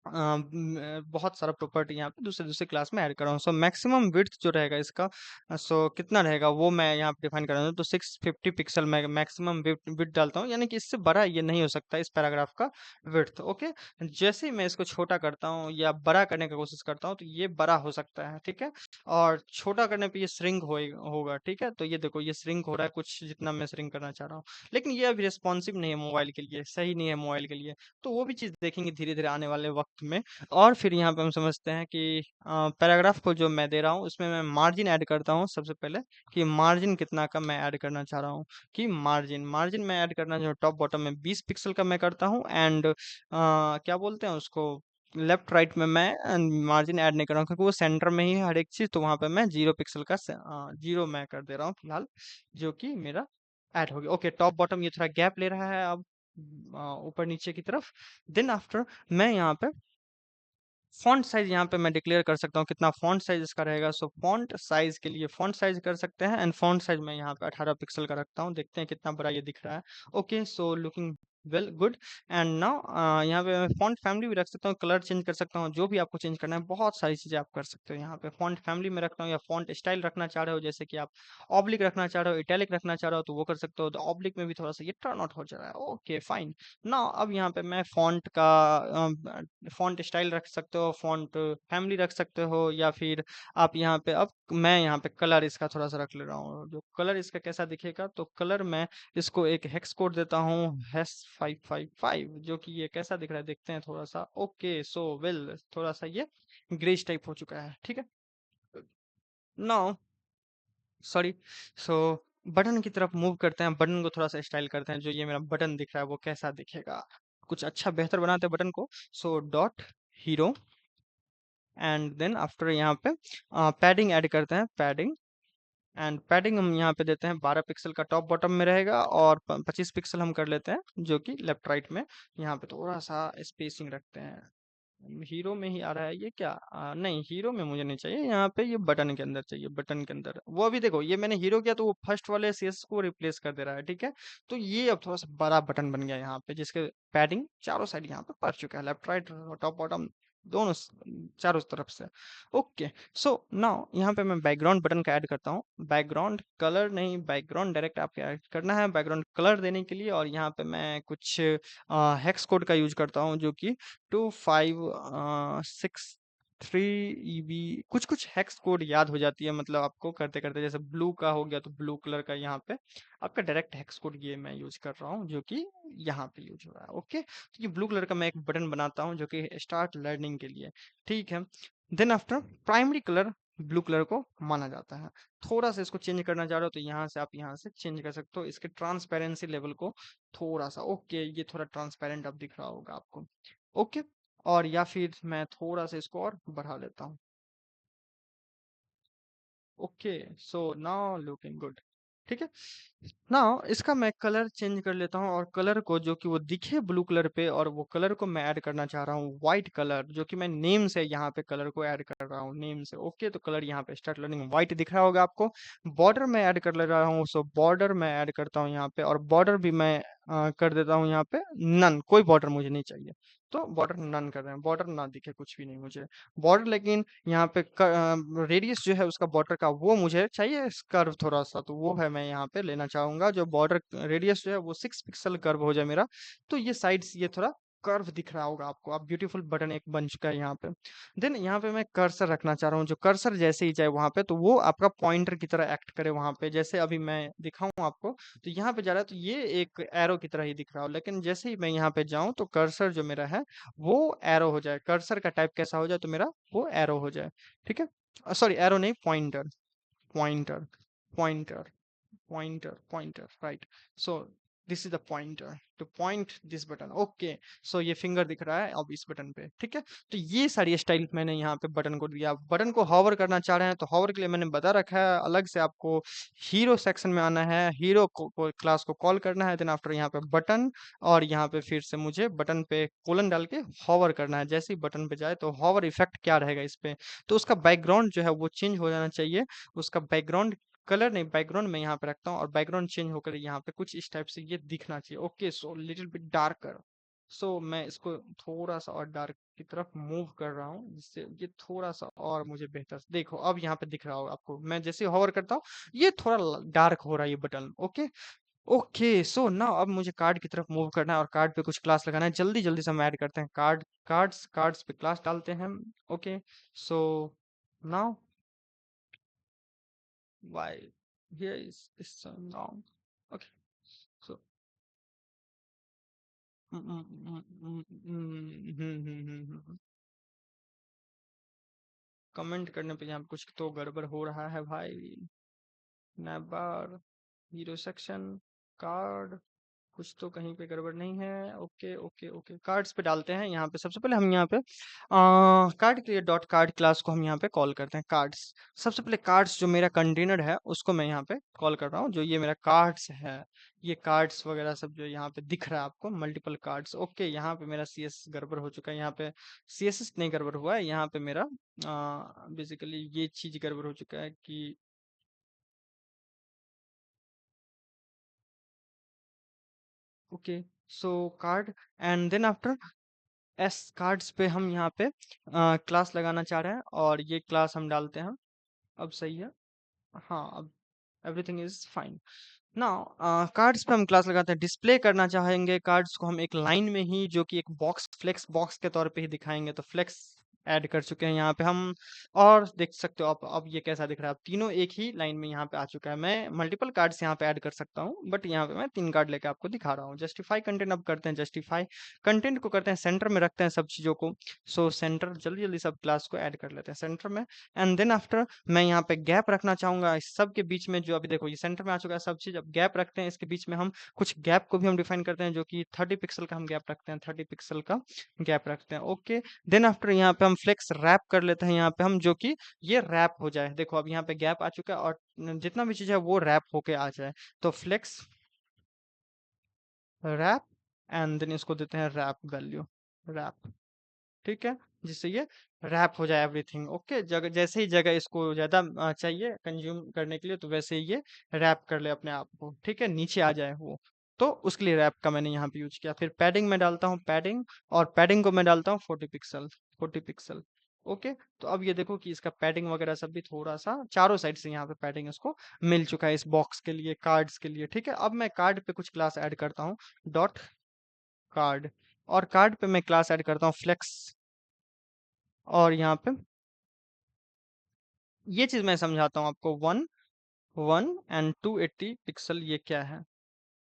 [SPEAKER 1] बहुत सारा प्रॉपर्टी यहाँ पे दूसरे दूसरे क्लास में ऐड कर रहा हूँ। सो मैक्सिमम विड्थ जो रहेगा इसका, सो कितना रहेगा वो मैं यहाँ पे डिफाइन कर रहा हूँ। तो 650 पिक्सल मैं मैक्सिमम विड्थ डालता हूँ, यानी कि इससे बड़ा ये नहीं हो सकता इस पैराग्राफ का विड्थ। ओके, जैसे ही मैं इसको छोटा करता हूँ या बड़ा करने की कोशिश करता हूँ तो ये बड़ा हो सकता है। ठीक है, और छोटा करने पे ये श्रिंक होगा। ठीक है, तो ये देखो ये श्रिंक हो रहा है कुछ, जितना मैं श्रिंक करना चाह रहा हूँ, लेकिन ये अभी रिस्पॉन्सिव नहीं है मोबाइल के लिए, सही नहीं है मोबाइल के लिए। तो वो भी चीज़ देखेंगे धीरे धीरे आने वाले वक्त में। और फिर यहाँ पे हम समझते हैं कि पैराग्राफ को जो मैं दे रहा हूँ उसमें मैं मार्जिन ऐड करता हूँ सबसे पहले, कि मार्जिन कितना का मैं ऐड करना चाह रहा हूँ। कि मार्जिन मार्जिन मैं ऐड करना जो टॉप बॉटम में 20 पिक्सल का मैं करता हूँ। एंड क्या बोलते हैं उसको, लेफ्ट राइट में मैं मार्जिन ऐड नहीं कर रहा हूँ, क्योंकि वो सेंटर में ही है हर एक चीज़। तो वहाँ पे मैं 0 पिक्सल का 0 मैं कर दे रहा हूँ फिलहाल, जो कि मेरा ऐड हो गया। ओके, टॉप बॉटम ये थोड़ा गैप ले रहा है अब ऊपर नीचे की तरफ। देन आफ्टर मैं यहाँ पे फॉन्ट साइज यहाँ पे मैं डिक्लेयर कर सकता हूँ कितना फॉन्ट साइज इसका रहेगा। सो फॉन्ट साइज के लिए फॉन्ट साइज कर सकते हैं, एंड फॉन्ट साइज मैं यहाँ पे 18 पिक्सल का रखता हूँ। देखते हैं कितना बड़ा ये दिख रहा है। Okay, so looking well good. And now यहाँ पे मैं फॉन्ट फैमिली भी रख सकता हूँ, कलर चेंज कर सकता हूँ, जो भी आपको चेंज करना है बहुत सारी चीज़ें आप कर सकते हो। यहाँ पे फॉन्ट फैमिली में रखता हूँ, या फॉन्ट स्टाइल रखना चाह रहे हो, जैसे कि आप ऑब्लिक रखना चाह रहे हो, इटैलिक रखना चाह रहे हो, तो वो कर सकते हो। तो ऑब्लिक में भी थोड़ा सा ये टर्न आउट हो जा रहा है। Okay fine. ना अब यहाँ पे मैं फॉन्ट का फॉन्ट स्टाइल रख सकते हो, फॉन्ट फैमिली रख सकते हो, या फिर आप यहाँ पे, अब मैं यहाँ पे कलर इसका थोड़ा सा रख ले रहा हूँ। जो कलर इसका कैसा दिखेगा, तो कलर मैं इसको एक हेक्स कोड देता हूँ, हैश 555, जो कि ये कैसा दिख रहा है देखते हैं थोड़ा सा। ओके, सो वेल थोड़ा सा ये ग्रेज टाइप हो चुका है। ठीक है, नाउ सॉरी। सो बटन की तरफ मूव करते हैं, बटन को थोड़ा सा स्टाइल करते हैं। जो ये मेरा बटन दिख रहा है वो कैसा दिखेगा, कुछ अच्छा बेहतर बनाते हैं बटन को। So dot hero, and then after यहाँ पे पैडिंग ऐड करते हैं, पैडिंग। एंड पैडिंग हम यहाँ पे देते हैं 12 पिक्सल का टॉप बॉटम में रहेगा, और 25 पिक्सल हम कर लेते हैं जो कि लेफ्ट राइट में। यहाँ पे थोड़ा सा स्पेसिंग रखते हैं। हीरो में ही आ रहा है ये क्या, नहीं हीरो में मुझे नहीं चाहिए, यहाँ पे ये बटन के अंदर चाहिए। बटन के अंदर वो अभी देखो, ये मैंने हीरो किया तो वो फर्स्ट वाले सीएस को रिप्लेस कर दे रहा है। ठीक है, तो ये अब थोड़ा सा बड़ा बटन बन गया यहाँ पे, जिसके पैडिंग चारों साइड यहाँ पे पड़ चुका है, लेफ्ट राइट टॉप बॉटम दोनों चारों तरफ से। ओके, सो नाउ यहाँ पे मैं बैकग्राउंड बटन का ऐड करता हूँ। बैकग्राउंड कलर नहीं, बैकग्राउंड डायरेक्ट आपको ऐड करना है बैकग्राउंड कलर देने के लिए। और यहाँ पे मैं कुछ हेक्स कोड का यूज करता हूँ, जो कि 2563 EB। कुछ कुछ हेक्स कोड याद हो जाती है, मतलब आपको करते करते। जैसे ब्लू का हो गया तो ब्लू कलर का यहाँ पे आपका डायरेक्ट हेक्स कोड ये मैं यूज कर रहा हूँ, जो कि यहाँ पे यूज हो रहा है। ओके, तो ये ब्लू कलर का मैं एक बटन बनाता हूँ जो कि स्टार्ट लर्निंग के लिए। ठीक है, then after primary colour blue colour को माना जाता है। थोड़ा सा इसको चेंज करना चाह रहे हो तो यहाँ से आप यहाँ से चेंज कर सकते हो इसके ट्रांसपेरेंसी लेवल को थोड़ा सा। ओके, ये थोड़ा ट्रांसपेरेंट अब दिख रहा होगा आपको। ओके, और या फिर मैं थोड़ा सा इसको और बढ़ा लेता हूँ। Okay, so now looking good. ठीक है, नाउ इसका मैं कलर चेंज कर लेता हूँ, और कलर को जो कि वो दिखे ब्लू कलर पे, और वो कलर को मैं ऐड करना चाह रहा हूँ व्हाइट कलर, जो कि मैं नेम से यहाँ पे कलर को ऐड कर रहा हूँ, नेम से। ओके, तो कलर यहाँ पे स्टार्ट लर्निंग व्हाइट दिख रहा होगा आपको। बॉर्डर में ऐड कर ले रहा हूँ, सो बॉर्डर मैं ऐड करता हूँ यहाँ पे, और बॉर्डर भी मैं कर देता हूँ यहाँ पे नन, कोई बॉर्डर मुझे नहीं चाहिए। तो बॉर्डर नन कर रहे हैं, बॉर्डर ना दिखे कुछ भी नहीं मुझे बॉर्डर। लेकिन यहाँ पे रेडियस जो है उसका बॉर्डर का वो मुझे चाहिए कर्व थोड़ा सा, तो वो है मैं यहाँ पे लेना चाहूंगा। जो बॉर्डर रेडियस जो है वो 6 पिक्सल कर्व हो जाए मेरा। तो ये साइड से ये थोड़ा कर्व दिख रहा होगा आपको। अब ब्यूटीफुल बटन एक बन चुका है यहाँ पे। देन यहाँ पे मैं कर्सर रखना चाह रहा हूँ, जो कर्सर जैसे ही जाए वहां पे तो वो आपका पॉइंटर की तरह एक्ट करे वहां पे। जैसे अभी मैं दिखाऊं आपको, तो यहाँ पे जा रहा है तो ये एक एरो की तरह ही दिख रहा हो, लेकिन जैसे ही मैं यहाँ पे जाऊं तो कर्सर जो मेरा है वो एरो हो जाए। कर्सर का टाइप कैसा हो जाए, तो मेरा वो एरो हो जाए। ठीक है, सॉरी एरो नहीं, pointer, pointer, pointer, pointer, right? So this is the pointer to point this button. Okay, so ये फिंगर दिख रहा है अब इस बटन पे, ठीक है। तो ये सारी स्टाइल मैंने यहाँ पे बटन को दिया। बटन को हॉवर करना चाह रहे हैं तो हॉवर के लिए मैंने बता रखा है अलग से, आपको हीरो सेक्शन में आना है, हीरो को क्लास को कॉल करना है, देन आफ्टर यहाँ पे बटन, और यहाँ पे फिर से मुझे बटन पे कोलन डाल के हॉवर करना है। जैसे ही बटन पे जाए तो हॉवर इफेक्ट क्या रहेगा इस पे, तो उसका बैकग्राउंड जो है वो चेंज हो जाना चाहिए। उसका बैकग्राउंड कलर नहीं, बैकग्राउंड मैं यहाँ पे रखता हूँ, और बैकग्राउंड चेंज होकर यहाँ पे कुछ इस टाइप से ये दिखना चाहिए। Okay, so little bit darker. So मैं इसको थोड़ा सा और डार्क की तरफ मूव कर रहा हूँ, जिससे ये थोड़ा सा और मुझे बेहतर देखो। अब यहाँ पे दिख रहा होगा आपको, मैं जैसे हॉवर करता हूँ ये थोड़ा डार्क हो रहा है ये बटन। ओके, ओके, सो ना अब मुझे कार्ड की तरफ मूव करना है और कार्ड पे कुछ क्लास लगाना है। जल्दी जल्दी से हम ऐड करते हैं कार्ड्स पे क्लास डालते हैं हम। Okay, so now why here is this wrong? Okay, so comment करने पे यहाँ पे कुछ तो गड़बड़ हो रहा है भाई। नेबर हीरो सेक्शन कार्ड, कुछ तो कहीं पे गड़बड़ नहीं है। ओके ओके ओके, कार्ड्स पे डालते हैं। यहाँ पे सबसे पहले हम यहाँ पे कार्ड के लिए डॉट कार्ड क्लास को हम यहाँ पे कॉल करते हैं कार्ड्स। सबसे पहले कार्ड्स जो मेरा कंटेनर है उसको मैं यहाँ पे कॉल कर रहा हूँ। जो ये मेरा कार्ड्स है, ये कार्ड्स वगैरह सब जो यहाँ पे दिख रहा है आपको, मल्टीपल कार्ड्स। ओके, यहाँ पे मेरा सी एस गड़बड़ हो चुका है। यहाँ पे सी एस एस नहीं गड़बड़ हुआ है, यहाँ पे मेरा बेसिकली ये चीज गड़बड़ हो चुका है कि okay, so card and then after S cards पे हम यहाँ पे क्लास लगाना चाह रहे हैं, और ये क्लास हम डालते हैं। अब सही है, हाँ अब everything is fine. Now cards पे हम क्लास लगाते हैं। डिस्प्ले करना चाहेंगे कार्ड्स को हम एक लाइन में ही, जो कि एक बॉक्स फ्लेक्स बॉक्स के तौर पे ही दिखाएंगे। तो फ्लेक्स ऐड कर चुके हैं यहाँ पे हम, और देख सकते हो आप अब ये कैसा दिख रहा है। अब तीनों एक ही लाइन में यहाँ पे आ चुका है। मैं मल्टीपल कार्ड्स यहाँ पे ऐड कर सकता हूँ, बट यहाँ पे मैं 3 कार्ड लेके आपको दिखा रहा हूँ। जस्टिफाई कंटेंट अब करते हैं। जस्टिफाई कंटेंट को करते हैं सेंटर में, रखते हैं सब चीजों को। सो सेंटर, जल्दी जल्दी सब क्लास को ऐड कर लेते हैं सेंटर में। एंड देन आफ्टर मैं यहाँ पे गैप रखना चाहूंगा इस सब के बीच में। जो अभी देखो ये सेंटर में आ चुका है सब चीज, अब गैप रखते हैं इसके बीच में। हम कुछ गैप को भी हम डिफाइन करते हैं, जो कि 30 पिक्सल का हम गैप रखते हैं, 30 पिक्सल का गैप रखते हैं। ओके, देन आफ्टर यहाँ पे हम फ्लेक्स रैप कर लेते हैं यहाँ पे हम, जो कि ये रैप हो जाए। देखो अब यहाँ पे गैप आ चुका है और जितना भी चीज है वो रैप होके आ जाए। तो फ्लेक्स रैप एंड देन इसको देते हैं रैप वैल्यू, रैप, ठीक है, जिससे ये रैप हो जाए एवरीथिंग। ओके, जगह जैसे ही जगह इसको ज्यादा चाहिए कंज्यूम करने के लिए, तो वैसे ही ये रैप कर ले अपने आप को, ठीक है, नीचे आ जाए वो। तो उसके लिए रैप का मैंने यहाँ पे यूज किया। फिर पैडिंग में डालता हूँ पैडिंग, और पैडिंग को मैं डालता हूँ 40 पिक्सल, 40 पिक्सल। ओके, तो अब ये देखो कि इसका पैडिंग वगैरह सब भी थोड़ा सा चारों साइड से यहाँ पे पैडिंग इसको मिल चुका है, इस बॉक्स के लिए, कार्ड्स के लिए, ठीक है। अब मैं कार्ड पे कुछ क्लास ऐड करता हूँ, डॉट कार्ड, और कार्ड पे मैं क्लास ऐड करता हूँ फ्लेक्स। और यहाँ पे ये चीज मैं समझाता हूँ आपको, 1 1 एंड 280 पिक्सल ये क्या है।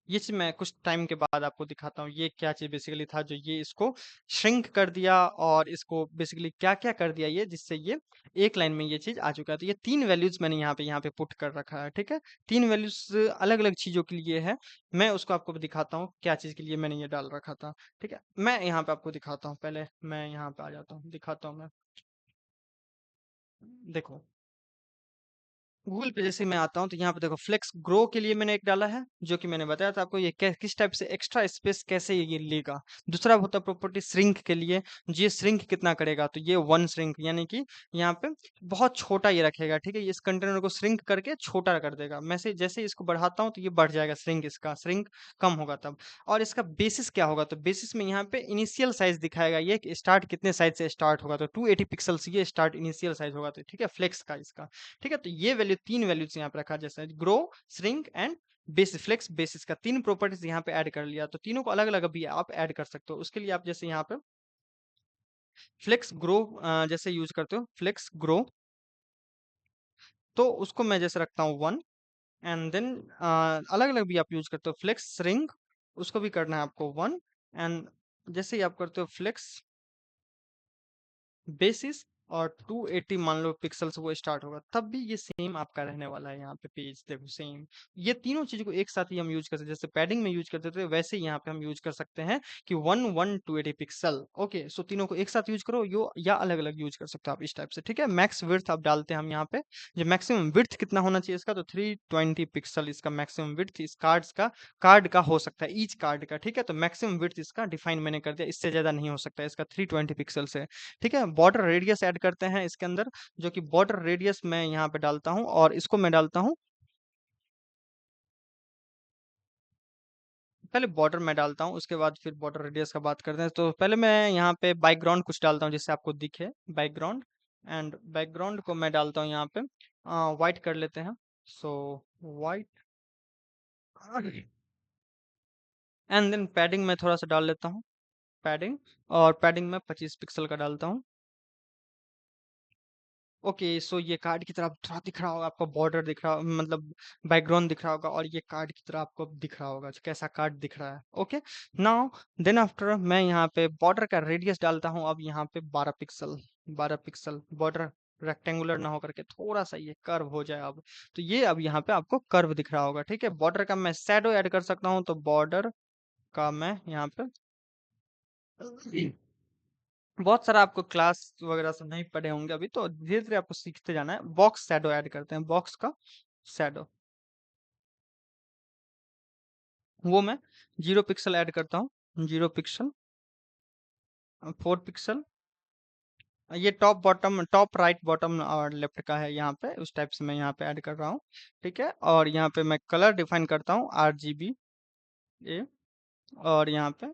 [SPEAKER 1] ये चीज मैं कुछ टाइम के बाद आपको दिखाता हूँ ये क्या चीज बेसिकली था, जो ये इसको श्रिंक कर दिया, और इसको बेसिकली क्या क्या कर दिया ये, जिससे ये एक लाइन में ये चीज आ चुका है। तो ये 3 वैल्यूज मैंने यहाँ पे पुट कर रखा है, ठीक है। 3 वैल्यूज अलग अलग चीजों के लिए है। मैं उसको आपको दिखाता हूँ क्या चीज के लिए मैंने ये डाल रखा था, ठीक है। मैं यहाँ पे आपको दिखाता हूँ, पहले मैं यहाँ पे आ जाता हूँ, दिखाता हूँ मैं। देखो गूगल पे जैसे मैं आता हूँ तो यहाँ पे देखो फ्लेक्स ग्रो के लिए मैंने एक डाला है, जो कि मैंने बताया था आपको ये किस टाइप से एक्स्ट्रा स्पेस कैसे ये लेगा। दूसरा होता है प्रॉपर्टी श्रिंक के लिए, ये श्रिंक कितना करेगा, तो ये 1 श्रिंक, यानी कि यहाँ पे बहुत छोटा ये रखेगा, ठीक है। ये इस कंटेनर को श्रिंक करके छोटा कर देगा। मैं से जैसे इसको बढ़ाता हूँ तो ये बढ़ जाएगा श्रिंक, इसका श्रिंक कम होगा तब। और इसका बेसिस क्या होगा, तो बेसिस में यहाँ पे इनिशियल साइज दिखाएगा ये कि स्टार्ट कितने साइज से स्टार्ट होगा, तो 280 पिक्सल से ये स्टार्ट इनिशियल साइज होगा, तो ठीक है, फ्लेक्स का इसका, ठीक है। तो ये वैल्यू 3 वैल्यूज यहाँ पे रखा, जैसे grow, shrink and basis. Flex basis का 3 प्रॉपर्टीज यहाँ पे ऐड कर लिया। तो तीनों को अलग अलग भी आप ऐड कर सकते हो। उसके लिए आप जैसे यहाँ पे फ्लेक्स ग्रो जैसे यूज करते हो, फ्लेक्स ग्रो, तो उसको मैं जैसे रखता हूँ 1। एंड देन अलग अलग भी आप यूज करते हो, फ्लेक्स श्रिंक, उसको भी करना है आपको 1। एंड जैसे ही आप करते हो फ्लेक्स बेसिस, और 280 मान लो पिक्सल से वो स्टार्ट होगा, तब भी ये सेम आपका रहने वाला है। यहाँ पे पेज देखो सेम, ये तीनों चीज को एक साथ ही हम यूज कर सकते हैं। जैसे पैडिंग में यूज करते थे वैसे ही यहाँ पे हम यूज कर सकते हैं कि 280 पिक्सल। ओके, सो तीनों को एक साथ यूज करो यो, या अलग अलग यूज कर सकते हो आप इस टाइप से। ठीक है, मैक्स विड्थ आप डालते हैं हम यहाँ पे, जो मैक्सिमम विड्थ कितना होना चाहिए इसका, तो 320 पिक्सल इसका मैक्सिमम विड्थ इस कार्ड का हो सकता है, ईच कार्ड का। ठीक है, तो मैक्सिमम विड्थ इसका डिफाइन मैंने कर दिया, इससे ज्यादा नहीं हो सकता है इसका 320 पिक्सल से। ठीक है, बॉर्डर रेडियस ऐड करते हैं इसके अंदर, जो कि बॉर्डर रेडियस मैं यहाँ पे डालता हूँ, और इसको मैं डालता हूँ, पहले बॉर्डर मैं डालता हूँ, उसके बाद फिर बॉर्डर रेडियस का बात करते हैं। तो पहले मैं यहाँ पे बैकग्राउंड कुछ डालता हूँ जिससे आपको दिखे बैकग्राउंड, एंड बैकग्राउंड को मैं डालता हूँ यहाँ पे वाइट कर लेते हैं, so white. And then padding में थोड़ा सा डाल लेता हूँ, पैडिंग, और पैडिंग में 25 पिक्सल का डालता हूँ। ओके, सो ये कार्ड की तरह थोड़ा दिख रहा होगा आपको, बॉर्डर दिख रहा, मतलब बैकग्राउंड दिख रहा होगा, और ये कार्ड की तरह आपको दिख रहा होगा कैसा कार्ड दिख रहा है। ओके, नाउ देन आफ्टर मैं यहाँ पे बॉर्डर का रेडियस डालता हूँ, अब यहाँ पे 12 पिक्सल, 12 पिक्सल बॉर्डर, रेक्टेंगुलर ना होकर के थोड़ा सा ये कर्व हो जाए अब, तो ये अब यहाँ पे आपको कर्व दिख रहा होगा। ठीक है, बॉर्डर का मैं शैडो ऐड कर सकता हूँ, तो बॉर्डर का मैं यहाँ पे बहुत सारा आपको क्लास वगैरह से नहीं पढ़े होंगे अभी, तो धीरे धीरे आपको सीखते जाना है। बॉक्स शैडो ऐड करते हैं, बॉक्स का शैडो, वो मैं 0 पिक्सल ऐड करता हूँ, 0 पिक्सल, 4 पिक्सल। ये top bottom, top right bottom और लेफ्ट का है यहाँ पे, उस टाइप से मैं यहाँ पे ऐड कर रहा हूँ। ठीक है, और यहाँ पे मैं कलर डिफाइन करता हूँ RGB, और यहाँ पे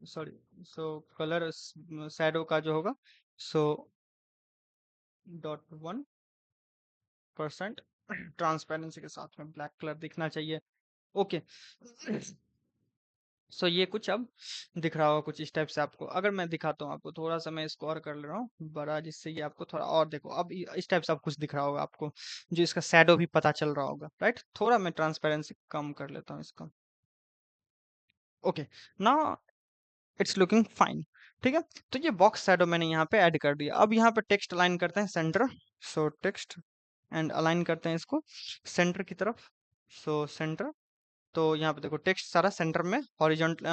[SPEAKER 1] सॉरी, सो कलर शैडो का जो होगा, सो .1% ट्रांसपेरेंसी के साथ में ब्लैक कलर दिखना चाहिए। ओके, सो ये कुछ अब दिख रहा होगा कुछ इस टाइप से आपको। अगर मैं दिखाता हूँ आपको, थोड़ा सा मैं इसको और कर ले रहा हूँ बड़ा, जिससे ये आपको थोड़ा और देखो, अब इस टाइप से आप कुछ दिख रहा होगा आपको, जो इसका शैडो भी पता चल रहा होगा, राइट। थोड़ा मैं ट्रांसपेरेंसी कम कर लेता हूँ इसका। Okay, now it's looking fine. ठीक है, तो ये बॉक्स शैडो मैंने यहाँ पे ऐड कर दिया। अब यहाँ पे टेक्स्ट अलाइन करते हैं centre, so text and align करते हैं इसको सेंटर की तरफ, सो सेंटर। तो यहाँ पे देखो टेक्स्ट सारा सेंटर में हॉरिजॉन्टल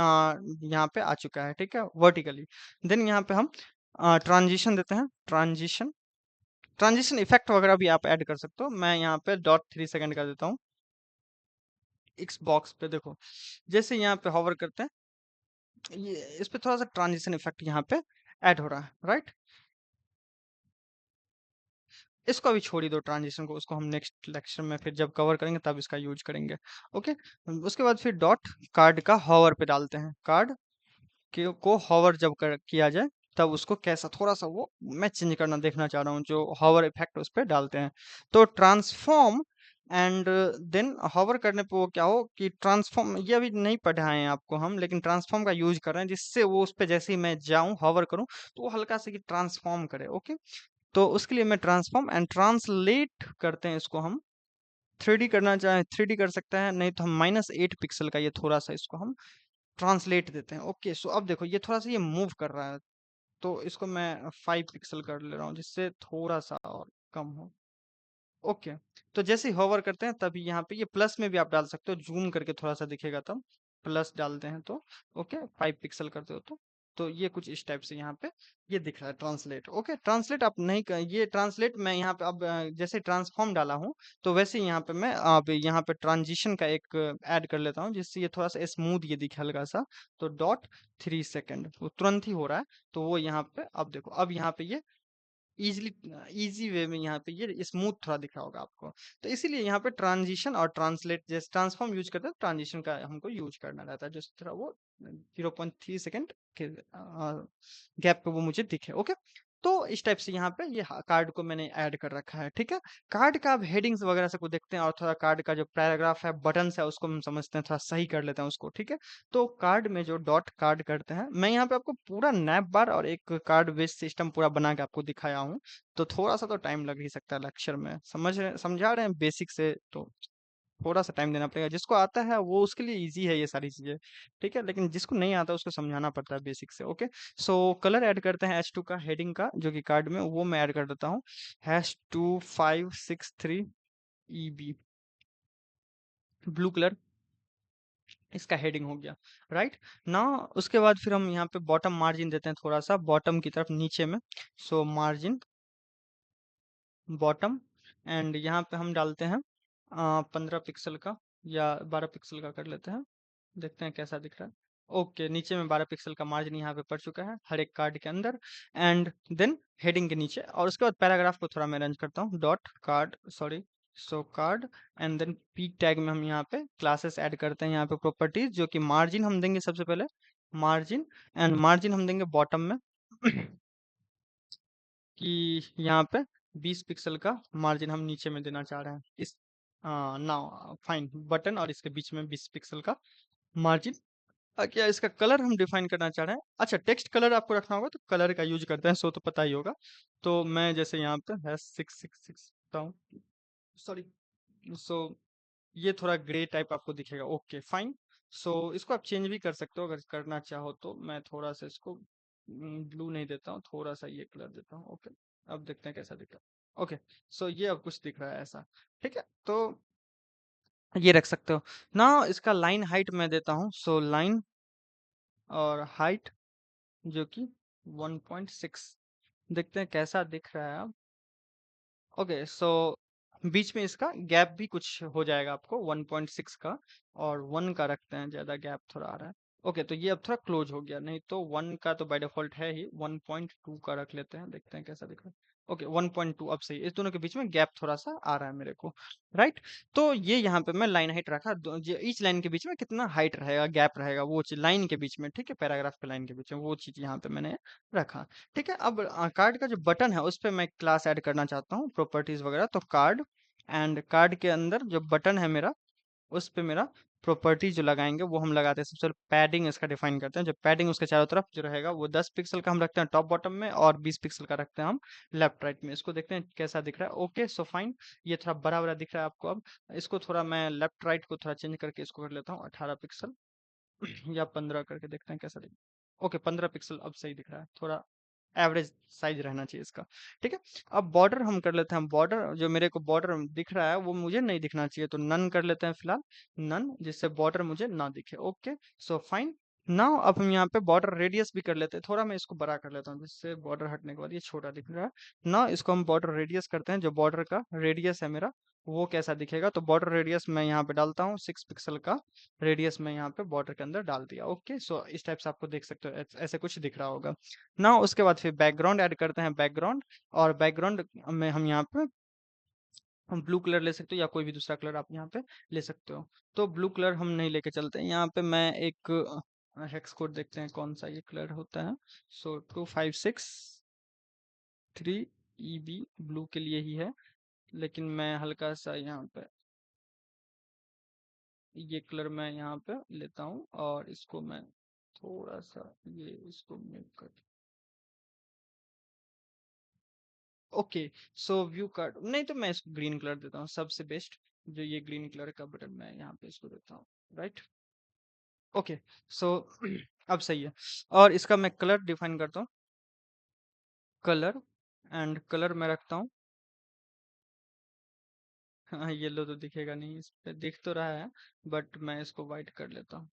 [SPEAKER 1] यहाँ पे आ चुका है। ठीक है, वर्टिकली। देन यहाँ पे हम ट्रांजिशन देते हैं, ट्रांजिशन, ट्रांजिशन इफेक्ट वगैरह भी आप ऐड कर सकते हो। मैं यहाँ पे .3 सेकंड कर देता हूँ इस बॉक्स पे। देखो जैसे यहाँ पे होवर करते हैं, ये इस पे थोड़ा सा ट्रांजिशन इफेक्ट यहाँ पे ऐड हो रहा है, राइट। इसको अभी छोड़ ही दो ट्रांजिशन को, उसको हम नेक्स्ट लेक्चर में फिर जब कवर करेंगे तब इसका यूज करेंगे। ओके, उसके बाद फिर डॉट कार्ड का हॉवर पे डालते हैं, कार्ड को हॉवर जब किया जाए तब उसको कैसा थोड़ा सा वो मैं चेंज करना देखना चाह रहा हूँ, जो हॉवर इफेक्ट उस पर डालते हैं। तो ट्रांसफॉर्म, एंड देन हॉवर करने पे वो क्या हो कि ट्रांसफॉर्म, ये अभी नहीं पढ़ाए हैं आपको हम, लेकिन ट्रांसफॉर्म का यूज कर रहे हैं, जिससे वो उस पर जैसे ही मैं जाऊं हॉवर करूं तो वो हल्का से कि ट्रांसफॉर्म करे। ओके, तो उसके लिए मैं ट्रांसफॉर्म एंड ट्रांसलेट करते हैं इसको हम। 3D करना चाहें 3D कर सकता है, नहीं तो हम -8 पिक्सल का ये थोड़ा सा इसको हम ट्रांसलेट देते हैं। ओके, सो अब देखो ये थोड़ा सा ये मूव कर रहा है, तो इसको मैं 5 पिक्सल कर ले रहा हूँ, जिससे थोड़ा सा और कम हो। ओके, तो जैसे ही होवर करते हैं तभी यहाँ पे ये प्लस में भी आप डाल सकते हो, जूम करके थोड़ा सा दिखेगा तब प्लस डालते हैं तो। ओके, 5 पिक्सल करते हो तो ये कुछ इस टाइप से यहाँ पे ये दिख रहा है ट्रांसलेट। ओके, ट्रांसलेट आप नहीं कर, ये ट्रांसलेट मैं यहाँ पे अब जैसे ट्रांसफॉर्म डाला हूँ, तो वैसे ही यहाँ पे मैं अब यहाँ पे ट्रांजिशन का एक ऐड कर लेता हूँ, जिससे ये थोड़ा सा स्मूथ ये दिखे हल्का सा। तो .3 सेकंड वो तुरंत ही हो रहा है, तो वो यहाँ पे अब देखो, अब यहाँ पे ये इजीली, इजी वे में यहाँ पे ये स्मूथ थोड़ा दिख रहा होगा आपको। तो इसीलिए यहाँ पे ट्रांजिशन और ट्रांसलेट, जैसे ट्रांसफॉर्म यूज करते हैं, ट्रांजिशन का हमको यूज करना रहता है, जिस तरह वो 0.3 सेकंड के गैप पे वो मुझे दिखे। ओके, तो इस टाइप से यहाँ पे ये कार्ड को मैंने ऐड कर रखा है। ठीक है, कार्ड का अब हेडिंग्स वगैरह से को देखते हैं, और थोड़ा कार्ड का जो पैराग्राफ है, बटन है, उसको हम समझते हैं, थोड़ा सही कर लेते हैं उसको। ठीक है, तो कार्ड में जो डॉट कार्ड करते हैं, मैं यहाँ पे आपको पूरा नैप बार और एक कार्ड बेस्ड सिस्टम पूरा बना के आपको दिखाया हूँ, तो थोड़ा सा तो टाइम लग ही सकता है लेक्चर में, समझा रहे हैं बेसिक से तो। थोड़ा सा टाइम देना पड़ेगा। जिसको आता है वो उसके लिए इजी है ये सारी चीजें, ठीक है, लेकिन जिसको नहीं आता उसको समझाना पड़ता है बेसिक से। ओके, सो कलर ऐड करते हैं H2 का हेडिंग का जो कि कार्ड में, वो मैं ऐड कर देता हूँ H2563 EB, ब्लू कलर इसका हेडिंग हो गया। राइट ना, उसके बाद फिर हम यहाँ पे बॉटम मार्जिन देते हैं थोड़ा सा बॉटम की तरफ नीचे में। सो मार्जिन बॉटम, एंड यहाँ पे हम डालते हैं 15 पिक्सल का या 12 पिक्सल का कर लेते हैं, देखते हैं कैसा दिख रहा है। ओके, नीचे में 12 पिक्सल का मार्जिन यहाँ पे पड़ चुका है हर एक कार्ड के अंदर, एंड देन हेडिंग के नीचे, और उसके बाद पैराग्राफ को थोड़ा मैं अरेंज करता हूँ, dot card, sorry, so card, and then P tag में हम यहाँ पे क्लासेस ऐड करते हैं, यहाँ पे प्रॉपर्टीज, जो कि मार्जिन हम देंगे सबसे पहले, मार्जिन, एंड मार्जिन हम देंगे बॉटम में कि यहाँ पे 20 पिक्सल का मार्जिन हम नीचे में देना चाह रहे हैं इस, नाउ फाइन, बटन और इसके बीच में 20 पिक्सल का मार्जिन। क्या इसका कलर हम डिफाइन करना चाह रहे हैं? अच्छा, टेक्स्ट कलर आपको रखना होगा तो कलर का यूज करते हैं, सो तो पता ही होगा। तो मैं जैसे यहाँ पे है 666 सॉरी, सो ये थोड़ा ग्रे टाइप आपको दिखेगा। ओके फाइन, सो इसको आप चेंज भी कर सकते हो अगर करना चाहो तो। मैं थोड़ा सा इसको ब्लू नहीं देता हूँ, थोड़ा सा ये कलर देता हूँ। ओके, अब देखते हैं कैसा दिख रहा है। ओके, सो ये अब कुछ दिख रहा है ऐसा, ठीक है, तो ये रख सकते हो ना। इसका लाइन हाइट मैं देता हूँ, सो लाइन और हाइट जो कि 1.6, देखते हैं कैसा दिख रहा है अब। ओके, सो बीच में इसका गैप भी कुछ हो जाएगा आपको 1.6 का, और 1 का रखते हैं, ज्यादा गैप थोड़ा आ रहा है। ओके, तो ये अब थोड़ा क्लोज हो गया, नहीं तो 1 का तो बाय डिफॉल्ट है ही, 1.2 का रख लेते हैं, देखते हैं कैसा दिख रहा है। ओके, 1.2 अब सही, इस दोनों के बीच में गैप थोड़ा सा आ रहा है मेरे को। राइट, तो ये यहाँ पे मैं लाइन हाइट रखा, ईच लाइन के बीच में कितना हाइट रहेगा, गैप रहेगा, वो चीज लाइन के बीच में, ठीक है, पैराग्राफ के लाइन के बीच में वो चीज यहाँ पे मैंने रखा। ठीक है, अब कार्ड का जो बटन है उस पे मैं क्लास ऐड करना चाहता हूँ, प्रॉपर्टीज वगैरह, तो कार्ड, एंड कार्ड के अंदर जो बटन है मेरा, उस पे मेरा प्रॉपर्टी जो लगाएंगे वो हम लगाते हैं सबसे पहले पैडिंग इसका डिफाइन करते हैं। जो पैडिंग उसके चारों तरफ जो रहेगा वो 10 पिक्सल का हम रखते हैं टॉप बॉटम में, और 20 पिक्सल का रखते हैं हम लेफ्ट राइट में। इसको देखते हैं कैसा दिख रहा है। ओके, सो फाइन, ये थोड़ा बड़ा बड़ा दिख रहा है आपको अब। इसको थोड़ा मैं लेफ्ट राइट को थोड़ा चेंज करके इसको कर लेता हूँ 18 पिक्सल या 15 करके, देखते हैं कैसा दिख। ओके, 15 पिक्सल अब सही दिख रहा है, थोड़ा एवरेज साइज रहना चाहिए इसका। ठीक है, अब बॉर्डर हम कर लेते हैं। बॉर्डर जो मेरे को बॉर्डर दिख रहा है वो मुझे नहीं दिखना चाहिए, तो नन कर लेते हैं फिलहाल, नन, जिससे बॉर्डर मुझे ना दिखे। ओके, सो फाइन, नाउ अब हम यहाँ पे बॉर्डर रेडियस भी कर लेते हैं, थोड़ा मैं इसको बड़ा कर लेता हूँ जिससे बॉर्डर हटने के बाद ये छोटा दिख रहा है ना। इसको हम बॉर्डर रेडियस करते हैं, जो बॉर्डर का रेडियस है मेरा वो कैसा दिखेगा, तो बॉर्डर रेडियस मैं यहाँ पे डालता हूँ 6 पिक्सल का रेडियस मैं यहाँ पे बॉर्डर के अंदर डाल दिया। ओके, सो इस टाइप से आपको देख सकते हो, ऐसे कुछ दिख रहा होगा ना। उसके बाद फिर बैकग्राउंड ऐड करते हैं, बैकग्राउंड, और बैकग्राउंड में हम यहाँ पे हम ब्लू कलर ले सकते हो या कोई भी दूसरा कलर आप यहाँ पे ले सकते हो। तो ब्लू कलर हम नहीं लेके चलते हैं, यहाँ पे मैं एक हेक्स कोड देखते हैं कौन सा ये कलर होता है। सो 2563 EB ब्लू के लिए ही है, लेकिन मैं हल्का सा यहाँ पे ये कलर मैं यहाँ पे लेता हूँ, और इसको मैं थोड़ा सा ये इसको मूव कर। ओके, सो व्यू कार्ड नहीं, तो मैं इसको ग्रीन कलर देता हूँ सबसे बेस्ट, जो ये ग्रीन कलर का बटन मैं यहाँ पे इसको देता हूँ। राइट, ओके, सो अब सही है। और इसका मैं कलर डिफाइन करता हूँ, कलर, एंड कलर मैं रखता हूँ हाँ, येलो तो दिखेगा नहीं, इस पे दिख तो रहा है, बट मैं इसको वाइट कर लेता हूँ।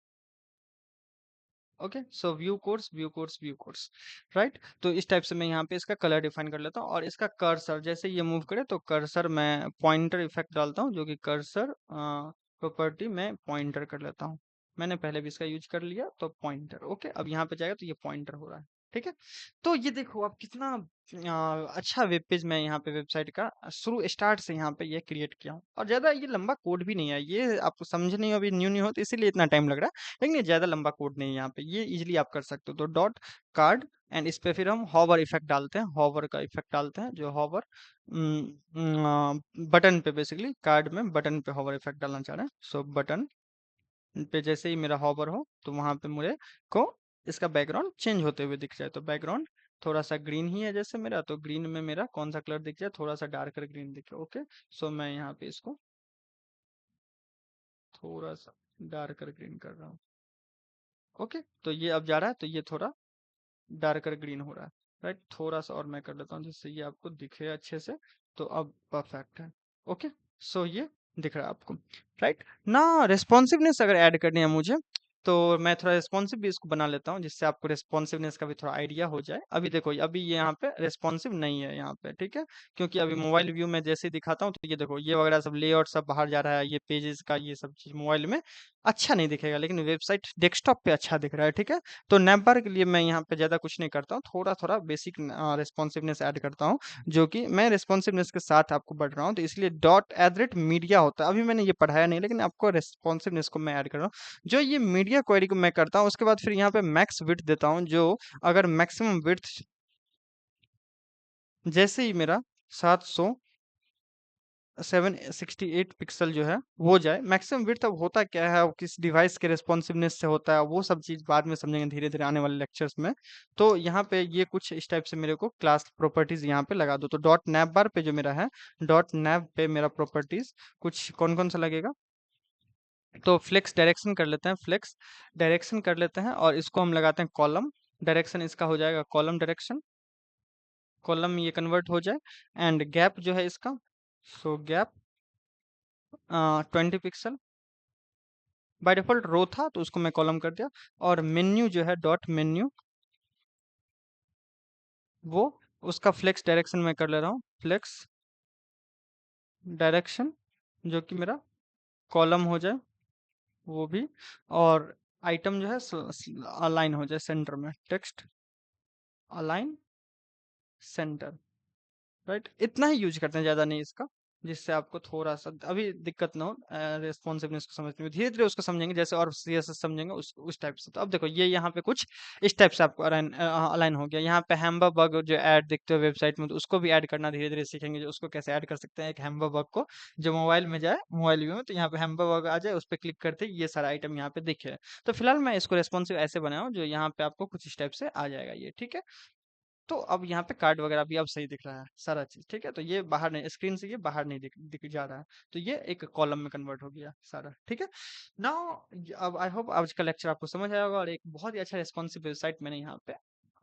[SPEAKER 1] ओके, सो view course, view course, view course. Right, तो इस टाइप से मैं यहाँ पे इसका कलर डिफाइन कर लेता हूँ, और इसका कर्सर जैसे ये मूव करे तो कर्सर मैं पॉइंटर इफेक्ट डालता हूँ, जो कि कर्सर प्रॉपर्टी में पॉइंटर कर लेता हूँ। मैंने पहले भी इसका यूज कर लिया, तो पॉइंटर। ओके, अब यहाँ पे जाएगा तो ये पॉइंटर हो रहा है। ठीक है, तो ये देखो आप कितना अच्छा वेब पेज मैं यहाँ पे वेबसाइट का शुरू स्टार्ट से यहाँ पे ये क्रिएट किया हूँ, और ज्यादा ये लंबा कोड भी नहीं है, ये आपको समझ नहीं हो, अभी न्यू न्यू हो तो इसीलिए इतना टाइम लग रहा है, लेकिन ये ज्यादा लंबा कोड नहीं है यहाँ पे, ये इजिली आप कर सकते हो। तो डॉट कार्ड, एंड इस पे फिर हम हॉवर इफेक्ट डालते हैं, हॉवर का इफेक्ट डालते हैं, जो हॉवर बटन पे, बेसिकली कार्ड में बटन पे हॉवर इफेक्ट डालना चाह रहे हैं। सो बटन पे जैसे ही मेरा हॉवर हो तो वहां पे मुझे को इसका बैकग्राउंड चेंज होते हुए दिख जाए, तो बैकग्राउंड थोड़ा सा ग्रीन ही है जैसे मेरा, तो ग्रीन में मेरा कौन सा कलर दिख जाए, थोड़ा सा डार्कर ग्रीन दिखे। ओके, सो मैं यहाँ पे इसको थोड़ा सा डार्कर ग्रीन कर रहा हूँ। ओके, तो ये अब जा रहा है, तो ये थोड़ा डार्कर ग्रीन हो रहा है। राइट, थोड़ा सा और मैं कर लेता हूँ जिससे ये आपको दिखे अच्छे से। तो अब परफेक्ट है। ओके, सो ये दिख रहा है आपको। राइट ना, रिस्पॉन्सिवनेस अगर ऐड करनी है मुझे, तो मैं थोड़ा रिस्पॉन्सिव भी इसको बना लेता हूँ जिससे आपको रिस्पॉन्सिवनेस का भी थोड़ा आइडिया हो जाए। अभी देखो, अभी ये यहाँ पे रिस्पॉन्सिव नहीं है यहाँ पे, ठीक है, क्योंकि अभी मोबाइल व्यू में जैसे ही दिखाता हूँ तो ये देखो, ये वगैरह सब लेआउट सब बाहर जा रहा है, ये पेजेस का ये सब चीज मोबाइल में अच्छा नहीं दिखेगा, लेकिन वेबसाइट डेस्कटॉप पे अच्छा दिख रहा है, ठीक है। तो नैप बार के लिए मैं यहाँ पे ज़्यादा कुछ नहीं करता हूँ, थोड़ा थोड़ा बेसिक रिस्पॉन्सिवनेस ऐड करता हूँ, जो कि मैं रिस्पॉन्सिवनेस के साथ आपको बढ़ रहा हूँ, तो इसलिए डॉट एट मीडिया होता है। अभी मैंने ये पढ़ाया नहीं, लेकिन आपको रिस्पॉन्सिवनेस को मैं ऐड कर रहा हूँ। जो ये मीडिया क्वेरी को मैं करता हूँ, उसके बाद फिर यहाँ पे मैक्स विड्थ देता हूँ, जो अगर मैक्सिमम विड्थ जैसे ही मेरा 700 768 पिक्सल जो है वो जाए मैक्सिमम विड्थ। अब होता क्या है, वो किस डिवाइस के रिस्पॉन्सिवनेस से होता है, वो सब चीज़ बाद में समझेंगे धीरे धीरे आने वाले लेक्चर्स में। तो यहाँ पे ये कुछ इस टाइप से मेरे को क्लास प्रॉपर्टीज यहाँ पे लगा दो। तो डॉट नैप बार पे जो मेरा है, डॉट नैप पे मेरा प्रॉपर्टीज कुछ कौन कौन सा लगेगा, तो फ्लेक्स डायरेक्शन कर लेते हैं, फ्लेक्स डायरेक्शन कर लेते हैं, और इसको हम लगाते हैं कॉलम डायरेक्शन, इसका हो जाएगा कॉलम डायरेक्शन, कॉलम ये कन्वर्ट हो जाए। एंड गैप जो है इसका, सो गैप 20 पिक्सल, बाय डिफॉल्ट रो था तो उसको मैं कॉलम कर दिया। और मेन्यू जो है डॉट मेन्यू, वो उसका फ्लेक्स डायरेक्शन मैं कर ले रहा हूँ, फ्लेक्स डायरेक्शन, जो कि मेरा कॉलम हो जाए वो भी। और आइटम जो है अलाइन हो जाए सेंटर में, टेक्स्ट अलाइन सेंटर। राइट, इतना ही यूज करते हैं, ज्यादा नहीं इसका, जिससे आपको थोड़ा सा अभी दिक्कत ना हो रेस्पॉन्सिवनेस को समझने में। धीरे धीरे उसको समझेंगे जैसे और सीएसएस समझेंगे उस टाइप से। तो अब देखो, ये यहाँ पे कुछ इस टाइप से आपको अलाइन अलाइन हो गया। यहाँ पे हैम्बर बग जो ऐड दिखते हो वेबसाइट में, तो उसको भी ऐड करना धीरे धीरे सीखेंगे, जो उसको कैसे ऐड कर सकते हैं एक हैम्बर बग को, जो मोबाइल में जाए, मोबाइल व्यू में, तो यहाँ पे हैम्बर बग आ जाए, उस पर क्लिक करते ही ये सारा आइटम यहाँ पे दिखे। तो फिलहाल मैं इसको रेस्पॉन्सिव ऐसे बनाया हूँ, जो यहाँ पे आपको कुछ इस टाइप से आ जाएगा ये, ठीक है। तो अब यहाँ पे कार्ड वगैरह भी अब सही दिख रहा है सारा चीज, ठीक है। तो ये बाहर नहीं, स्क्रीन से ये बाहर नहीं दिख जा रहा है, तो ये एक कॉलम में कन्वर्ट हो गया सारा, ठीक है। नाउ अब आई होप आज का लेक्चर आपको समझ आया होगा, और एक बहुत ही अच्छा रेस्पॉन्सिव वेबसाइट मैंने यहाँ पे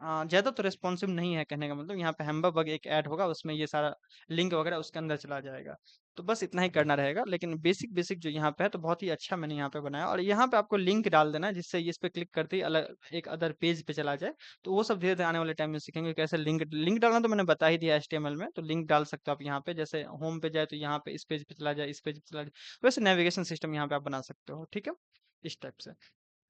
[SPEAKER 1] ज्यादा तो रेस्पॉन्सिव नहीं है कहने का मतलब, यहाँ पे हैम्बर बग एक ऐड होगा, उसमें ये सारा लिंक वगैरह उसके अंदर चला जाएगा। तो बस इतना ही करना रहेगा, लेकिन बेसिक बेसिक जो यहाँ पे है, तो बहुत ही अच्छा मैंने यहाँ पे बनाया। और यहाँ पे आपको लिंक डाल देना है, जिससे ये इस पे क्लिक करते ही अलग एक अदर पेज पे चला जाए। तो वो सब धीरे धीरे आने वाले टाइम में सीखेंगे कैसे लिंक लिंक डालना, तो मैंने बता ही दिया HTML में। तो लिंक डाल सकते हो आप यहाँ पे, जैसे होम पे जाए तो यहाँ पे इस पेज पे चला जाए, इस पेज पे चला जाए, वैसे नेविगेशन सिस्टम यहाँ पे आप बना सकते हो, ठीक है, इस टाइप से।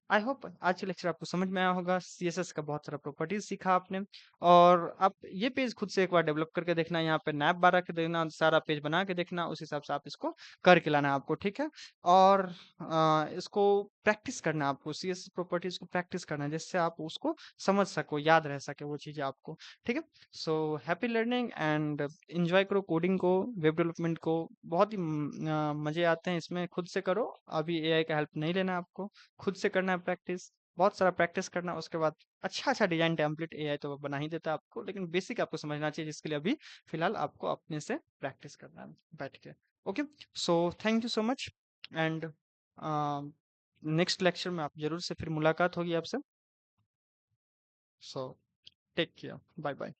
[SPEAKER 1] आई होप आज के लेक्चर आपको समझ में आया होगा, सीएसएस का बहुत सारा प्रॉपर्टीज सीखा आपने। और आप ये पेज खुद से एक बार डेवलप करके देखना, यहाँ पे नैप बार के देखना, सारा पेज बना के देखना, उस हिसाब से आप इसको करके लाना है आपको, ठीक है। और इसको प्रैक्टिस करना है आपको, सीएसएस प्रॉपर्टीज को प्रैक्टिस करना है, जिससे आप उसको समझ सको, याद रह सके वो चीज़ें आपको, ठीक है। So happy learning and enjoy करो कोडिंग को, वेब डेवलपमेंट को, बहुत ही मजे आते हैं इसमें, खुद से करो। अभी एआई का हेल्प नहीं लेना है आपको, खुद से करना है प्रैक्टिस, बहुत सारा प्रैक्टिस करना है। उसके बाद अच्छा अच्छा डिजाइन टेम्पलेट एआई तो बना ही देता है आपको, लेकिन बेसिक आपको समझना चाहिए, जिसके लिए अभी फिलहाल आपको अपने से प्रैक्टिस करना है बैठ के। Okay, so thank you so much, and next lecture में आप जरूर से फिर मुलाकात होगी आपसे। So take care, bye bye.